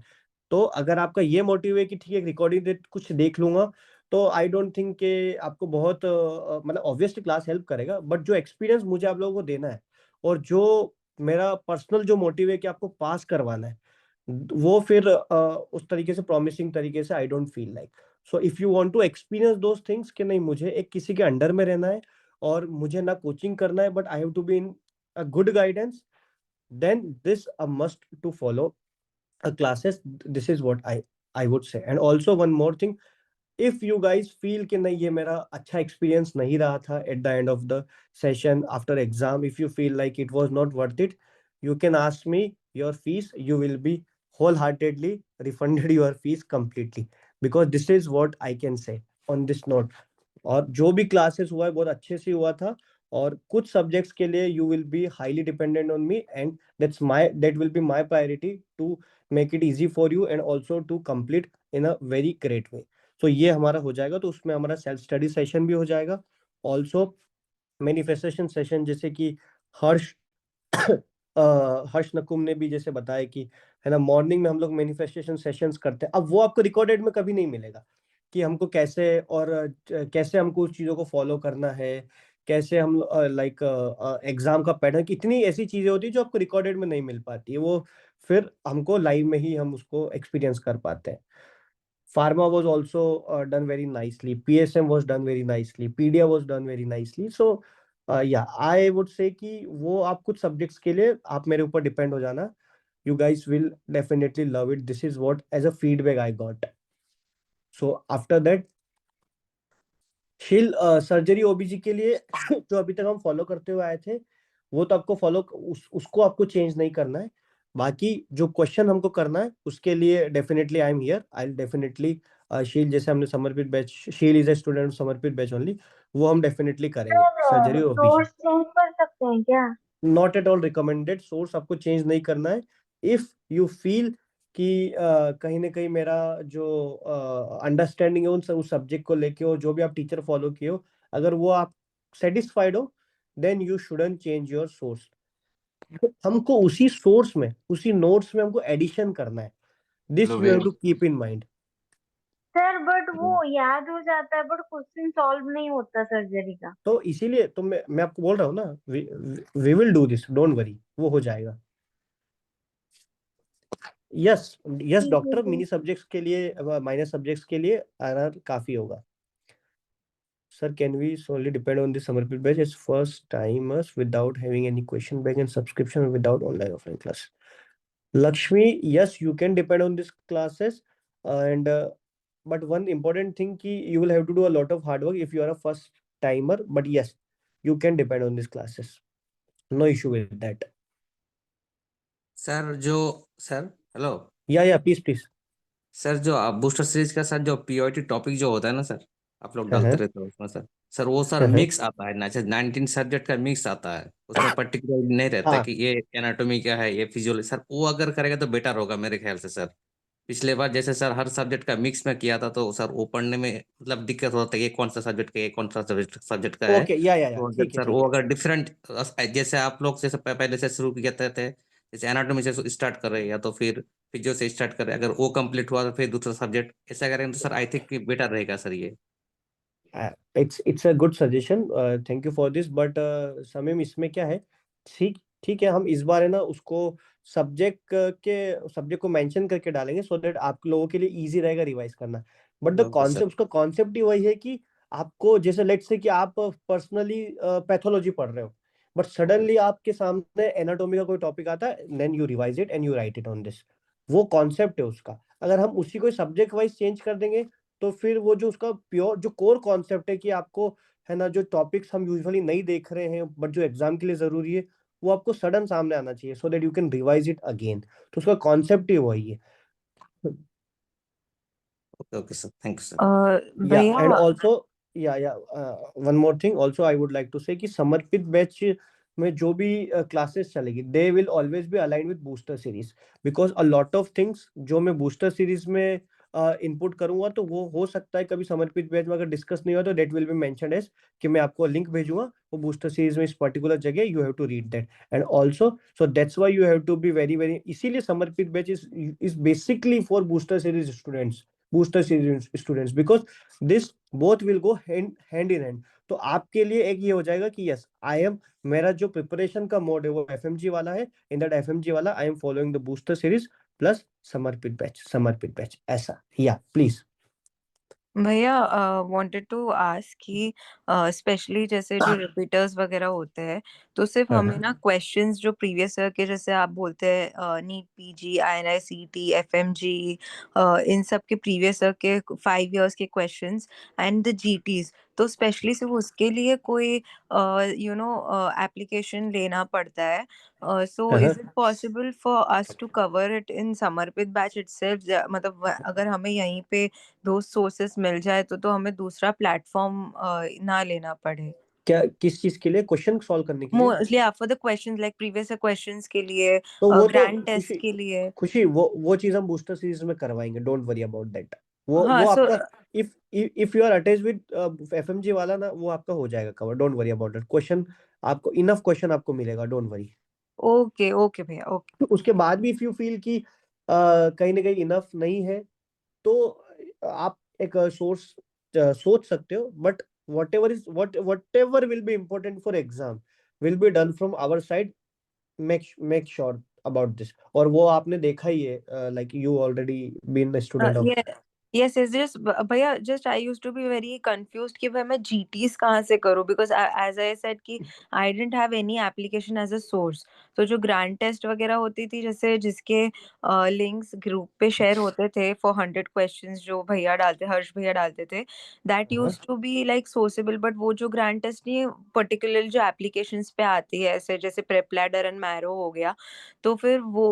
तो अगर आपका ये मोटिव है कि ठीक है रिकॉर्डिंग कुछ देख लूंगा, तो आई डोंट थिंक कि आपको बहुत मतलब ऑब्वियसली क्लास हेल्प करेगा, बट जो एक्सपीरियंस मुझे आप लोगों को देना है और जो मेरा पर्सनल जो मोटिव है कि आपको पास करवाना है, वो फिर उस तरीके से प्रॉमिसिंग तरीके से I don't feel like. So if you want to experience those things कि नहीं मुझे एक किसी के अंडर में रहना है और मुझे ना कोचिंग करना है, but I have to be in a good guidance, then this a must to follow a classes. This is what I would say. And also one more thing, if you guys feel कि नहीं ये मेरा अच्छा experience नहीं रहा था at the end of the session after exam, if you feel like it was not worth it, you can ask me your fees, you will be wholeheartedly refunded your fees completely, because this is what I can say on this note. और जो भी क्लासेस हुआ है बहुत अच्छे से हुआ था, और कुछ सब्जेक्ट्स के लिए you will be highly dependent on me, and that will be my priority to make it easy for you and also to complete in a very great way. तो ये हमारा हो जाएगा, तो उसमें हमारा सेल्फ स्टडी सेशन भी हो जाएगा, ऑल्सो मैनिफेस्टेशन सेशन, जैसे कि हर्ष हर्ष नकुम ने भी जैसे बताया कि है ना मॉर्निंग में हम लोग मैनिफेस्टेशन सेशंस करते हैं। अब वो आपको रिकॉर्डेड में कभी नहीं मिलेगा कि हमको कैसे और कैसे हमको उस चीज़ों को फॉलो करना है, कैसे हम लाइक एग्जाम का पैटर्न, कितनी ऐसी चीज़ें होती है जो आपको रिकॉर्डेड में नहीं मिल पाती है, वो फिर हमको लाइव में ही हम उसको एक्सपीरियंस कर पाते हैं। Pharma was also done very nicely. PSM was done very nicely. PDA was done very nicely. So yeah, I would say कि वो आप कुछ सब्जेक्ट्स के लिए आप मेरे ऊपर डिपेंड हो जाना. You guys will definitely love it. This is what as a feedback I got. So after that, शील सर्जरी ओबीजी के लिए जो अभी तक हम फॉलो करते हुए आए थे, वो तो आपको फॉलो उसको आपको चेंज नहीं करना है। बाकी जो क्वेश्चन हमको करना है उसके लिए definitely I am here, I will definitely शील, जैसे हमने समर्पित बैच, शील इज ए स्टूडेंट समर्पित बैच ओनली, वो हम डेफिनेटली करेंगे सर्जरी ओबीजी। चेंज कर सकते हैं क्या? Not at all recommended, source आपको चेंज नहीं करना है। इफ यू फील कि कहीं ना कहीं मेरा जो अंडरस्टैंडिंग है उस सब्जेक्ट को लेके और जो भी आप टीचर फॉलो किए हो, अगर वो आप सेटिस्फाइड हो, then you shouldn't change your source. हमको उसी सोर्स में, उसी नोट्स में हमको एडिशन करना है, this you have to keep in mind. Sir but वो याद हो जाता है, बट क्वेश्चन सॉल्व नहीं होता सर्जरी का। तो इसीलिए तो मैं आपको बोल रहा हूँ ना, we will do this, don't worry, वो हो जाएगा। Yes yes doctor, mini subjects के लिए, माइनर सब्जेक्ट्स के लिए आरआर काफी होगा। Sir can we solely depend on the Samarpit batch as first timers without having any question bank and subscription or without online offline class? Lakshmi, yes, you can depend on these classes, and but one important thing ki you will have to do a lot of hard work if you are a first timer, but yes, you can depend on these classes, no issue with that. Sir sir hello. या प्लीज सर जो आप बूस्टर सीरीज का सर जो पीओटी टॉपिक जो होता है ना सर, आप लोग हाँ डालते रहते हो उसमें सर, सर वो सर हाँ मिक्स आता है ना, सर 19 सब्जेक्ट का मिक्स आता है, उसमें पर्टिकुलर नहीं रहता हाँ कि ये एनाटॉमी का है, ये फिजियोलॉजी, सर वो अगर करेगा तो बेटर होगा मेरे ख्याल से सर। पिछले बार जैसे सर हर सब्जेक्ट का मिक्स में किया था तो सर वो पढ़ने में मतलब दिक्कत होता है, ये कौन सा सब्जेक्ट का, ये कौन सा सब्जेक्ट का है। ओके या तो अगर ठीक है सर ठीक वो है। अगर डिफरेंट, जैसे आप लोग जैसे पहले से शुरू किए थे, जैसे एनाटॉमी से स्टार्ट कर रहे हैं या तो फिर फिजियो से स्टार्ट करें, अगर वो कंप्लीट हुआ तो फिर दूसरा सब्जेक्ट ऐसा करेंगे तो सर आई थिंक बेटर रहेगा सर ये। It's a good suggestion, thank you for this, but Sameem इसमें क्या है, ठीक ठीक है, हम इस बार है ना उसको सब्जेक्ट को मेंशन करके डालेंगे सो दैट आप लोगों के लिए इजी रहेगा रिवाइज करना। But the okay sir. Concept, उसका कॉन्सेप्ट ही वही है कि आपको जैसे लेट्स से कि आप पर्सनली पैथोलॉजी पढ़ रहे हो, बट सडनली आपके सामने एनाटॉमी का कोई टॉपिक आता है, then you revise it and you write it on this, वो कॉन्सेप्ट है उसका। अगर हम उसी को सब्जेक्ट वाइज चेंज कर देंगे, तो फिर वो जो उसका प्योर जो कोर कॉन्सेप्ट है कि आपको है ना जो टॉपिक्स हम यूजुअली नहीं देख रहे हैं बट जो एग्जाम के लिए जरूरी है, वो आपको सडन सामने आना चाहिए so that you can revise it again. तो उसका कॉन्सेप्ट ही वही है। Okay, sir. Thank you, sir. Yeah, भैया and also one more thing also I would like to say कि समर्पित बैच में जो भी क्लासेस चलेगी they will always be aligned with booster series because a lot of things जो मैं booster series में इनपुट करूंगा तो वो हो सकता है कभी समर्पित बैच में अगर डिस्कस नहीं हुआ तो that will be mentioned as कि मैं आपको लिंक भेजूंगा वो बूस्टर सीरीज में इस पर्टिकुलर जगह you have to read that and also so that's why you have to be very इसीलिए समर्पित batch is basically for booster series students because this both will go hand in hand तो आपके लिए एक ये हो जाएगा कि यस आई एम मेरा जो प्रिपरेशन का मोड है वो एफएमजी वाला है इन दैट एफएमजी वाला I am following the booster series plus समर्पित बैच ऐसा या प्लीज भैया वांटेड टू आस्क कि स्पेशली जैसे जो रिपीटर्स वगैरह होते हैं तो सिर्फ हमें ना क्वेश्चंस जो प्रीवियस ईयर के जैसे आप बोलते हैं नीट पीजी आईआईसीटी एफएमजी इन सब के प्रीवियस ईयर के 5 इयर्स के क्वेश्चंस एंड द जीटीज तो स्पेशली सिर्फ उसके लिए कोई एप्लीकेशन लेना पड़ता है so is it possible for us to cover it in समर्पित बैच itself मतलब अगर हमें यहीं पे दो सोर्सेस मिल जाए तो हमें दूसरा प्लेटफॉर्म ना लेना पड़े क्या किस चीज के लिए क्वेश्चन सॉल्व करने के लिए mostly for the questions like previous questions के लिए तो वो तो ग्रैंड टेस्ट के लिए खुशी वो चीज हम बूस्टर सीरीज में करवाएंगे डोंट वरी अबाउट दैट वो हाँ वो सो आपका if you are attach with FMG वाला ना वो आपका हो जाएगा cover don't worry about that question आपको इनफ क्वेश्चन आपको मिलेगा डोंट वरी ओके ओके भैया ओके उसके बाद भी इफ यू फील कि कहीं ना कहीं इनफ नहीं है तो आप एक सोर्स सोच सकते हो but whatever will be important for exam will be done from our side make sure about this और वो आपने देखा ही है like you already been a student of yes just भैया just I used to be very confused कि भाई मैं GTs कहाँ से करूँ because as I said कि I didn't have any application as a source तो जो ग्रैंड टेस्ट वगैरह होती थी जैसे जिसके लिंक्स ग्रुप पे शेयर होते थे for 100 questions जो भैया डालते हर्ष भैया डालते थे that used to be like sourceable but वो जो ग्रैंड टेस्ट नहीं पर्टिकुलर जो एप्लीकेशंस पे आती है ऐसे जैसे प्रेप लैडर एंड मैरो हो गया तो फिर वो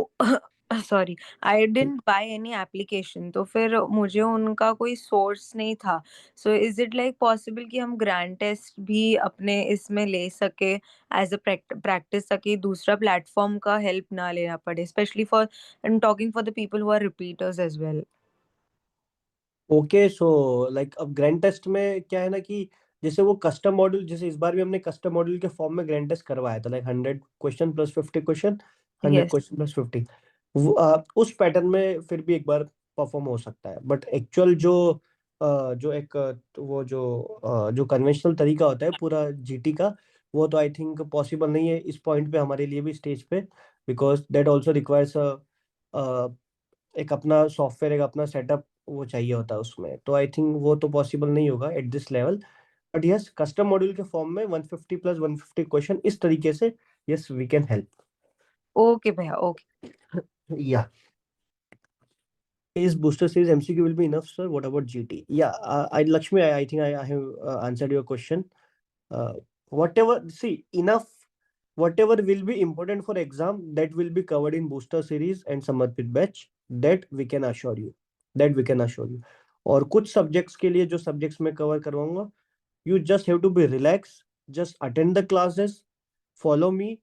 sorry I didn't by any application तो फिर मुझे उनका कोई सोर्स नहीं था so is it like possible कि हम ग्रैंड टेस्ट भी अपने इसमें ले सके एज अ प्रैक्टिस ताकि दूसरा प्लेटफॉर्म का हेल्प ना लेना पड़े specially for I am talking for the people who are repeaters as well okay so like अब ग्रैंड टेस्ट में क्या है ना कि जैसे वो कस्टम मॉड्यूल जैसे इस बार भी हमने कस्टम मॉड्यूल के फॉर्म में ग्रैंड टेस्ट करवाया था like 100 question plus 50 question 100 yes question plus 50 उस पैटर्न में फिर भी एक बार परफॉर्म हो सकता है बट एक्चुअल जो एक वो जो कन्वेंशनल तरीका होता है पूरा जीटी का वो तो आई थिंक पॉसिबल नहीं है इस पॉइंट पे हमारे लिए भी स्टेज पे बिकॉज दैट ऑल्सो रिक्वायर्स एक अपना सॉफ्टवेयर एक अपना सेटअप वो चाहिए होता है उसमें तो आई थिंक वो तो पॉसिबल नहीं होगा at this level but yes custom module के फॉर्म में 150 प्लस 150 क्वेश्चन इस तरीके से yes we can help okay भैया ओके या is booster series MCQ will be enough, sir? What about GT? Yeah, Lakshmi, I think I have answered your question. Whatever, see, enough, whatever will be important for exam, that will be covered in booster series and Samarpit batch. That we can assure you. That we can assure you. और कुछ subjects के लिए जो subjects मैं cover करवाऊंगा, you just have to be relaxed, just attend the classes, follow me,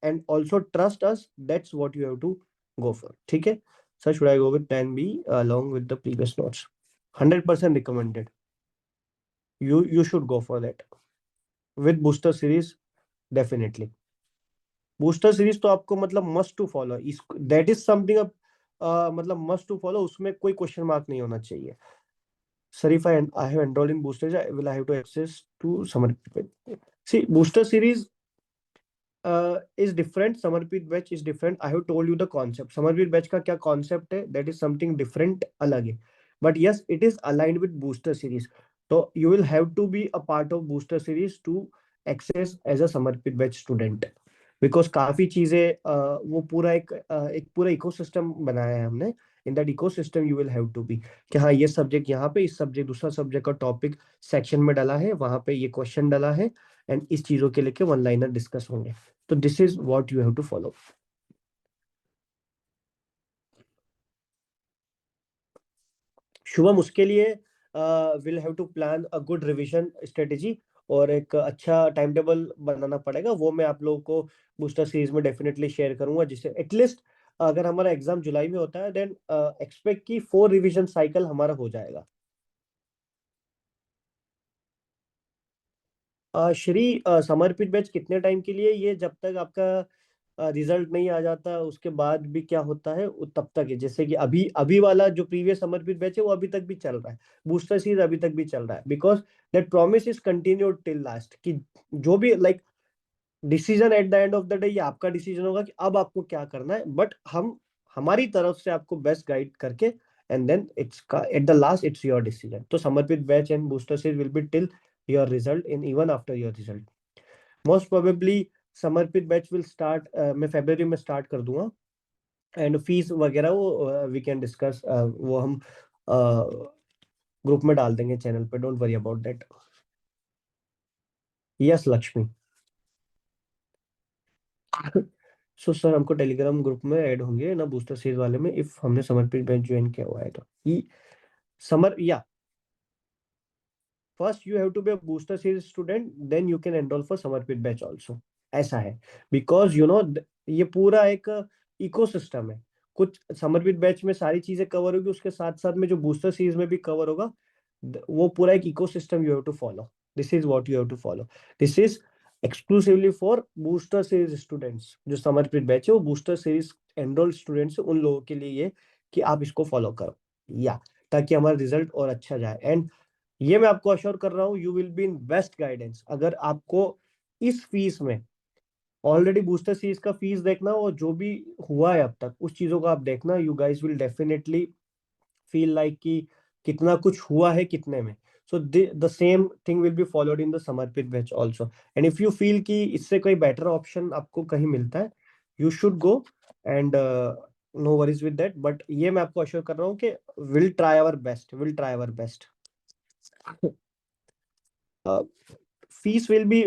and also trust us. That's what you have to go for. ठीक है? So should I go with plan B along with the previous notes? 100% recommended. You should go for that. With booster series, definitely. Booster series तो आपको मतलब must to follow. That is something मतलब must to follow. उसमें कोई question mark नहीं होना चाहिए. Sir, if I have enrolled in booster, will I have to access to Samarpit? See, booster series is different. Samarpit batch is different. I have told you the concept. Samarpit batch का क्या concept है? That is something different अलग है. But yes, it is aligned with booster series. So you will have to be a part of booster series to access as a Samarpit batch student. Because काफी चीजें वो पूरा एक पूरा इकोसिस्टम बनाया है हमने. In that ecosystem you will have to be कि हाँ ये सब्जेक्ट यहाँ पे इस सब्जेक्ट दूसरा सब्जेक्ट का टॉपिक सेक्शन में डाला है वहां पे ये क्वेश्चन डाला है एंड इस चीजों के लेके वन लाइनर डिस्कस होंगे तो this is what you have to follow Shubham उसके लिए will have to plan a good revision strategy और एक अच्छा टाइम टेबल बनाना पड़ेगा। वो मैं आप लोगों को बूस्टर सीरीज में डेफिनेटली शेयर करूंगा, जिससे एटलीस्ट अगर हमारा एग्जाम जुलाई में होता है देन एक्सपेक्ट की 4 रिवीजन साइकिल हमारा हो जाएगा। श्री, समर्पित बैच कितने टाइम के लिए? ये जब तक आपका रिजल्ट नहीं आ जाता उसके बाद भी क्या होता है तब तक है। जैसे कि अभी अभी वाला जो प्रीवियस समर्पित बैच है वो अभी तक भी चल रहा है, बूस्टर सीरीज अभी तक भी चल रहा है, because that promise is continued till last कि जो भी like decision at the end of the day ये आपका डिसीजन होगा कि अब आपको क्या करना है, बट हम हमारी तरफ से आपको बेस्ट गाइड करके and then it's at the last it's your decision. तो Samarpit batch and booster series will be till your result in even after your result. Most probably Samarpit batch will start, मैं फरवरी में स्टार्ट कर दूंगा एंड फीस वगैरह वो वी कैन डिस्कस, वो हम ग्रुप में डाल देंगे चैनल पे, don't worry about that. Yes Lakshmi. So sir हमको टेलीग्राम ग्रुप में ऐड होंगे ना बूस्टर सीरीज वाले में इफ हमने समर्पित बैच ज्वाइन किया हुआ है तो समर या first you have to be a booster series student then you can enroll for Samarpit batch also. ऐसा है बिकॉज यू नो ये पूरा एक इकोसिस्टम है। कुछ समर्पित बैच में सारी चीजें कवर होगी, उसके साथ साथ में जो बूस्टर सीरीज में भी कवर होगा, वो पूरा एक ecosystem you have to follow. This is what you have to follow. This is exclusively for booster series students. जो समर्पित बैच है वो बूस्टर सीरीज एनरोल स्टूडेंट्स उन लोगों के लिए ये कि आप इसको फॉलो करो या ताकि हमारा रिजल्ट और अच्छा जाए। एंड ये मैं आपको अश्योर कर रहा हूँ you will be in best guidance. अगर आपको इस फीस में ऑलरेडी बूस्टर सीरीज का फीस देखना और जो भी हुआ है अब तक उस चीजों को आप देखना, you guys will definitely feel like कि कितना कुछ हुआ है कितने में। So the same thing will be followed in the Samarpit batch also. And if you feel कि इससे कोई बेटर ऑप्शन आपको कहीं मिलता है you should go and no worries with that. But ये मैं आपको अश्योर कर रहा हूँ कि will try our best, will try our best. Fees will B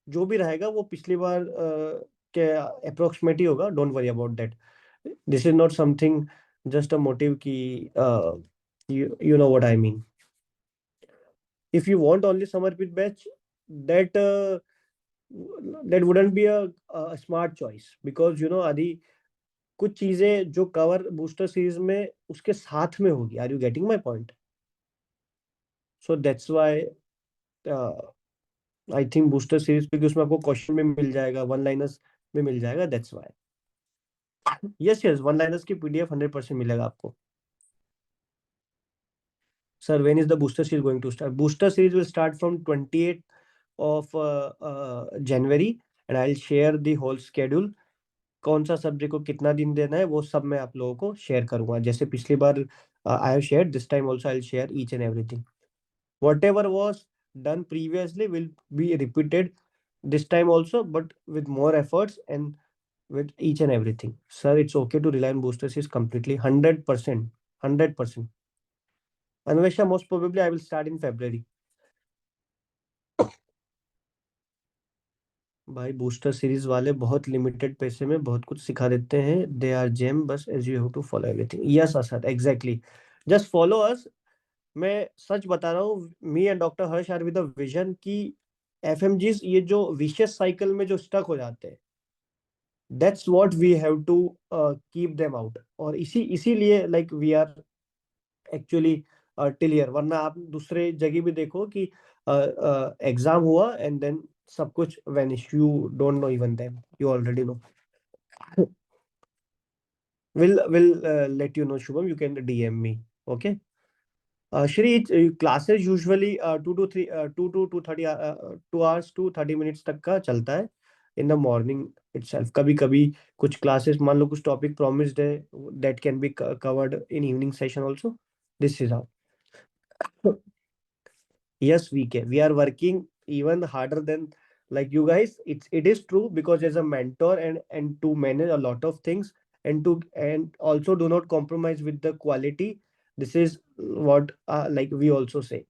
जो भी रहेगा वो पिछली बार के अप्रोक्सीमेट ही होगा, don't worry about that. This is not something just a motive की you know what I mean. If you want only Samarpit batch, that that wouldn't be a smart choice because you know आदि कुछ चीजें जो कवर बूस्टर सीरीज में उसके साथ में होगी। Are you getting my point? So that's why I think booster series, क्योंकि उसमें आपको क्वेश्चन में मिल जाएगा, वन लाइनर्स में मिल जाएगा, that's why. Yes yes, one liners की पीडीएफ 100% मिलेगा आपको। Sir, when is the booster series going to start? Booster series will start from 28th of January and I'll share the whole schedule. कौन सा सब्जेक्ट को कितना दिन देना है वो सब मैं आप लोगों को शेयर करूंगा, जैसे पिछली बार I have share, this time also I will share each and everything. Whatever was done previously will be repeated this time also, but with more efforts and with each and everything. Sir, it's okay to rely on boosters is completely 100%, 100%. Anvesha, most probably I will start in February. भाई बूस्टर सीरीज वाले बहुत लिमिटेड पैसे में बहुत कुछ सिखा देते हैं, दे आर जेम, बस as you have to follow everything. Yes Asad, exactly, just follow us. मैं सच बता रहा हूँ, me and doctor Harsh are with the vision की एफएमजीज ये जो विशियस साइकिल में जो स्टक हो जाते हैं, that's what we have to keep them out. और इसीलिए like we are actually till year, वरना आप दूसरे जगह भी देखो कि एग्जाम हुआ एंड देन सब कुछ vanish, you don't know even them, you already no. will let you know, Shubham, you can DM me, okay? Shri, classes usually 2 to 3 2 to 2:30 2 hours to 30 minutes तक का चलता है in the morning itself. कभी कभी कुछ क्लासेस मान लो कुछ टॉपिक promised है, that can be covered in evening session also. This is how. Yes, we are working even harder than like you guys. It is true because as a mentor and to manage a lot of things and also do not compromise with the quality. This is what like we also say.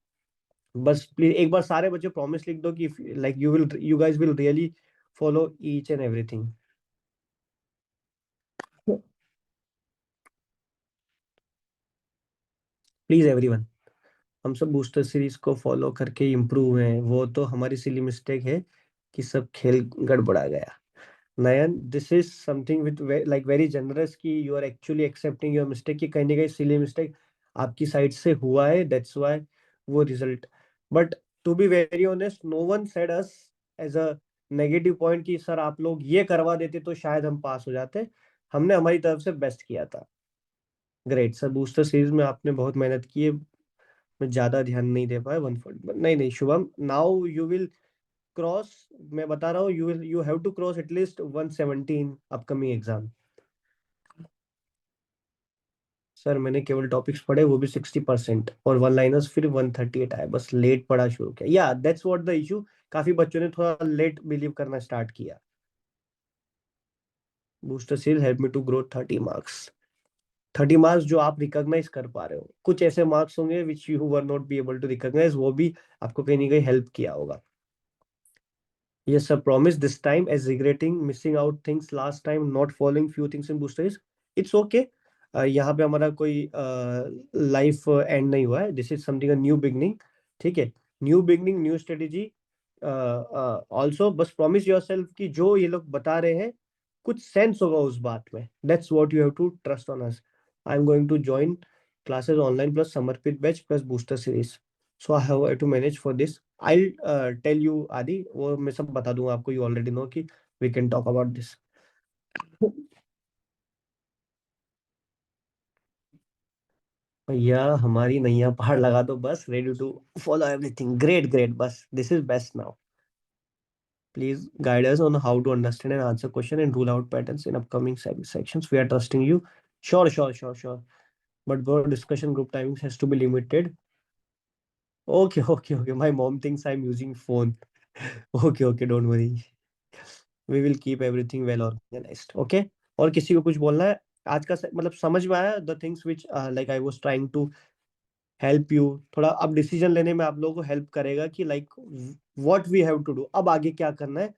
बस प्लीज एक बार सारे बच्चे प्रॉमिस लिख दो कि like you guys will really follow each and everything. Please everyone, हम सब बूस्टर सीरीज को फॉलो करके इम्प्रूव हैं। वो तो हमारी सिली मिस्टेक है कि सब खेल गड़बड़ा गया। Nayan, this is something with like very generous कि you are actually accepting your mistake, कि कहीं ना कहीं सिली मिस्टेक आपकी साइड से हुआ है, दैट्स व्हाई वो result. But to be very honest, no one said us as a negative point कि सर आप लोग ये करवा देते तो शायद हम पास हो जाते। हमने हमारी तरफ से बेस्ट किया था। ग्रेट सर, बूस्टर सीरीज में आपने बहुत मेहनत की है। मैं ज्यादा ध्यान नहीं दे पाया 140। नहीं नहीं Shubham, now you will cross, मैं बता रहा हूँ, you have to cross at least 117 upcoming exam. Sir मैंने केवल टॉपिक्स पढ़े, वो भी 60%, और वन लाइनर्स फिर 138 आए, बस लेट पढ़ा शुरू किया। या दैट्स व्हाट द इशू, काफी बच्चों ने थोड़ा लेट बिलीव करना स्टार्ट किया। Booster series help me to grow 30 marks. 30 marks जो आप रिकॉग्नाइज कर पा रहे हो, कुछ ऐसे मार्क्स होंगे which you were not be able to recognise, वो भी आपको कहीं ना कहीं हेल्प किया होगा। Yes, sir. Promise this time as regretting missing out things last time, not following few things in booster is it's okay. यहाँ पे हमारा कोई लाइफ एंड नहीं हुआ है। This is something a new beginning. ठीक है, new beginning, new strategy. Also बस प्रॉमिस योरसेल्फ कि जो ये लोग बता रहे हैं कुछ सेंस होगा उस बात में। That's what you have to trust on us. I am going to join classes online plus समर्पित batch plus booster series, so I have to manage for this. I tell you आदि, वो मैं सब बता दूंगा आपको, यू ऑलरेडी नो कि we can talk about this. भैया हमारी नैया पहाड़ लगा दो बस, ready to follow everything. Great great, बस this is best now. Please guide us on how to understand and answer question and rule out patterns in upcoming sections. We are trusting you. Sure, sure, sure, sure. But bro, discussion group timings has to be limited. Okay, okay, okay. My mom thinks I'm using phone. Okay, okay, don't worry. We will keep everything well organized. Okay. और किसी को कुछ बोलना है आज का मतलब समझ में आया the things which like I was trying to help you. थोड़ा अब डिसीजन लेने में आप लोगों को हेल्प करेगा कि like what we have to do, अब आगे क्या करना है।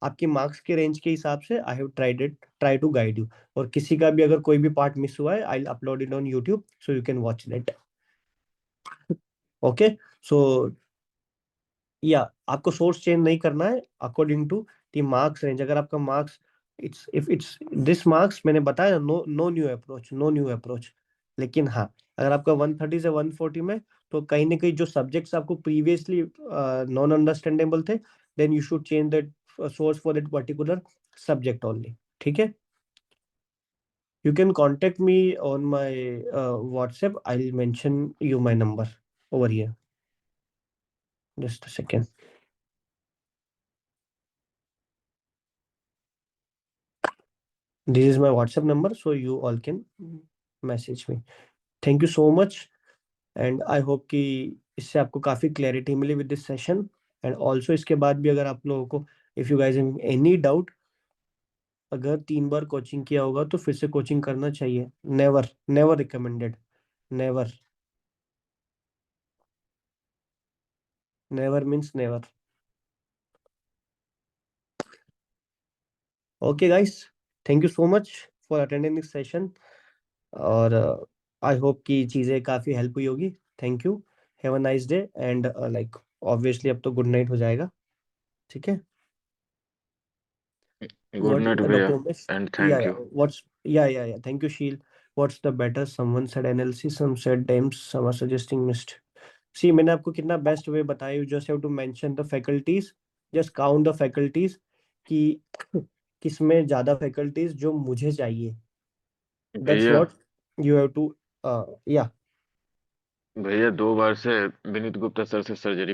आपके मार्क्स के रेंज के हिसाब से I have try to guide you. और किसी का भी अगर कोई भी पार्ट मिस हुआ है, I will upload it on YouTube so you can watch that. Okay, so या आपको सोर्स चेंज नहीं करना है according to the marks range. अगर आपका मार्क्स इट्स दिस मार्क्स, मैंने बताया no no new approach, no new approach. लेकिन हाँ, अगर आपका 130 से 140 में, तो कहीं ना कहीं जो सब्जेक्ट्स आपको प्रीवियसली नॉन अंडरस्टैंडेबल थे, then you should change that source for that particular subject only. ठीक है, you can contact me on my WhatsApp. I'll mention you my number over here. Just a second. This is my WhatsApp number, so you all can message me. Thank you so much, and I hope कि इससे आपको काफ़ी क्लैरिटी मिली with this session. And also इसके बाद भी अगर आप लोगों को if you guys have any doubt, अगर 3 बार कोचिंग किया होगा तो फिर से कोचिंग करना चाहिए। Never never recommended, never never means never. Okay guys, thank you so much for attending this session. और आई होप कि चीज़ें काफ़ी हेल्प हुई होगी। Thank you, have a nice day, and like obviously अब तो गुड नाइट हो जाएगा। ठीक है, Good night, भैया, Dr. Umesh, and thank you. what's yeah, thank you Sheil. What's the better, someone said NLC, some said DEMS, some are suggesting missed. See, मैंने आपको कितना बेस्ट वे बताया। You just have to mention the faculties, just count the faculties कि किसमें ज़्यादा फैकल्टीज जो मुझे चाहिए। दैट्स भैया व्हाट यू हैव टू या भैया 2 बार से विनीत गुप्ता सर से सर्जरी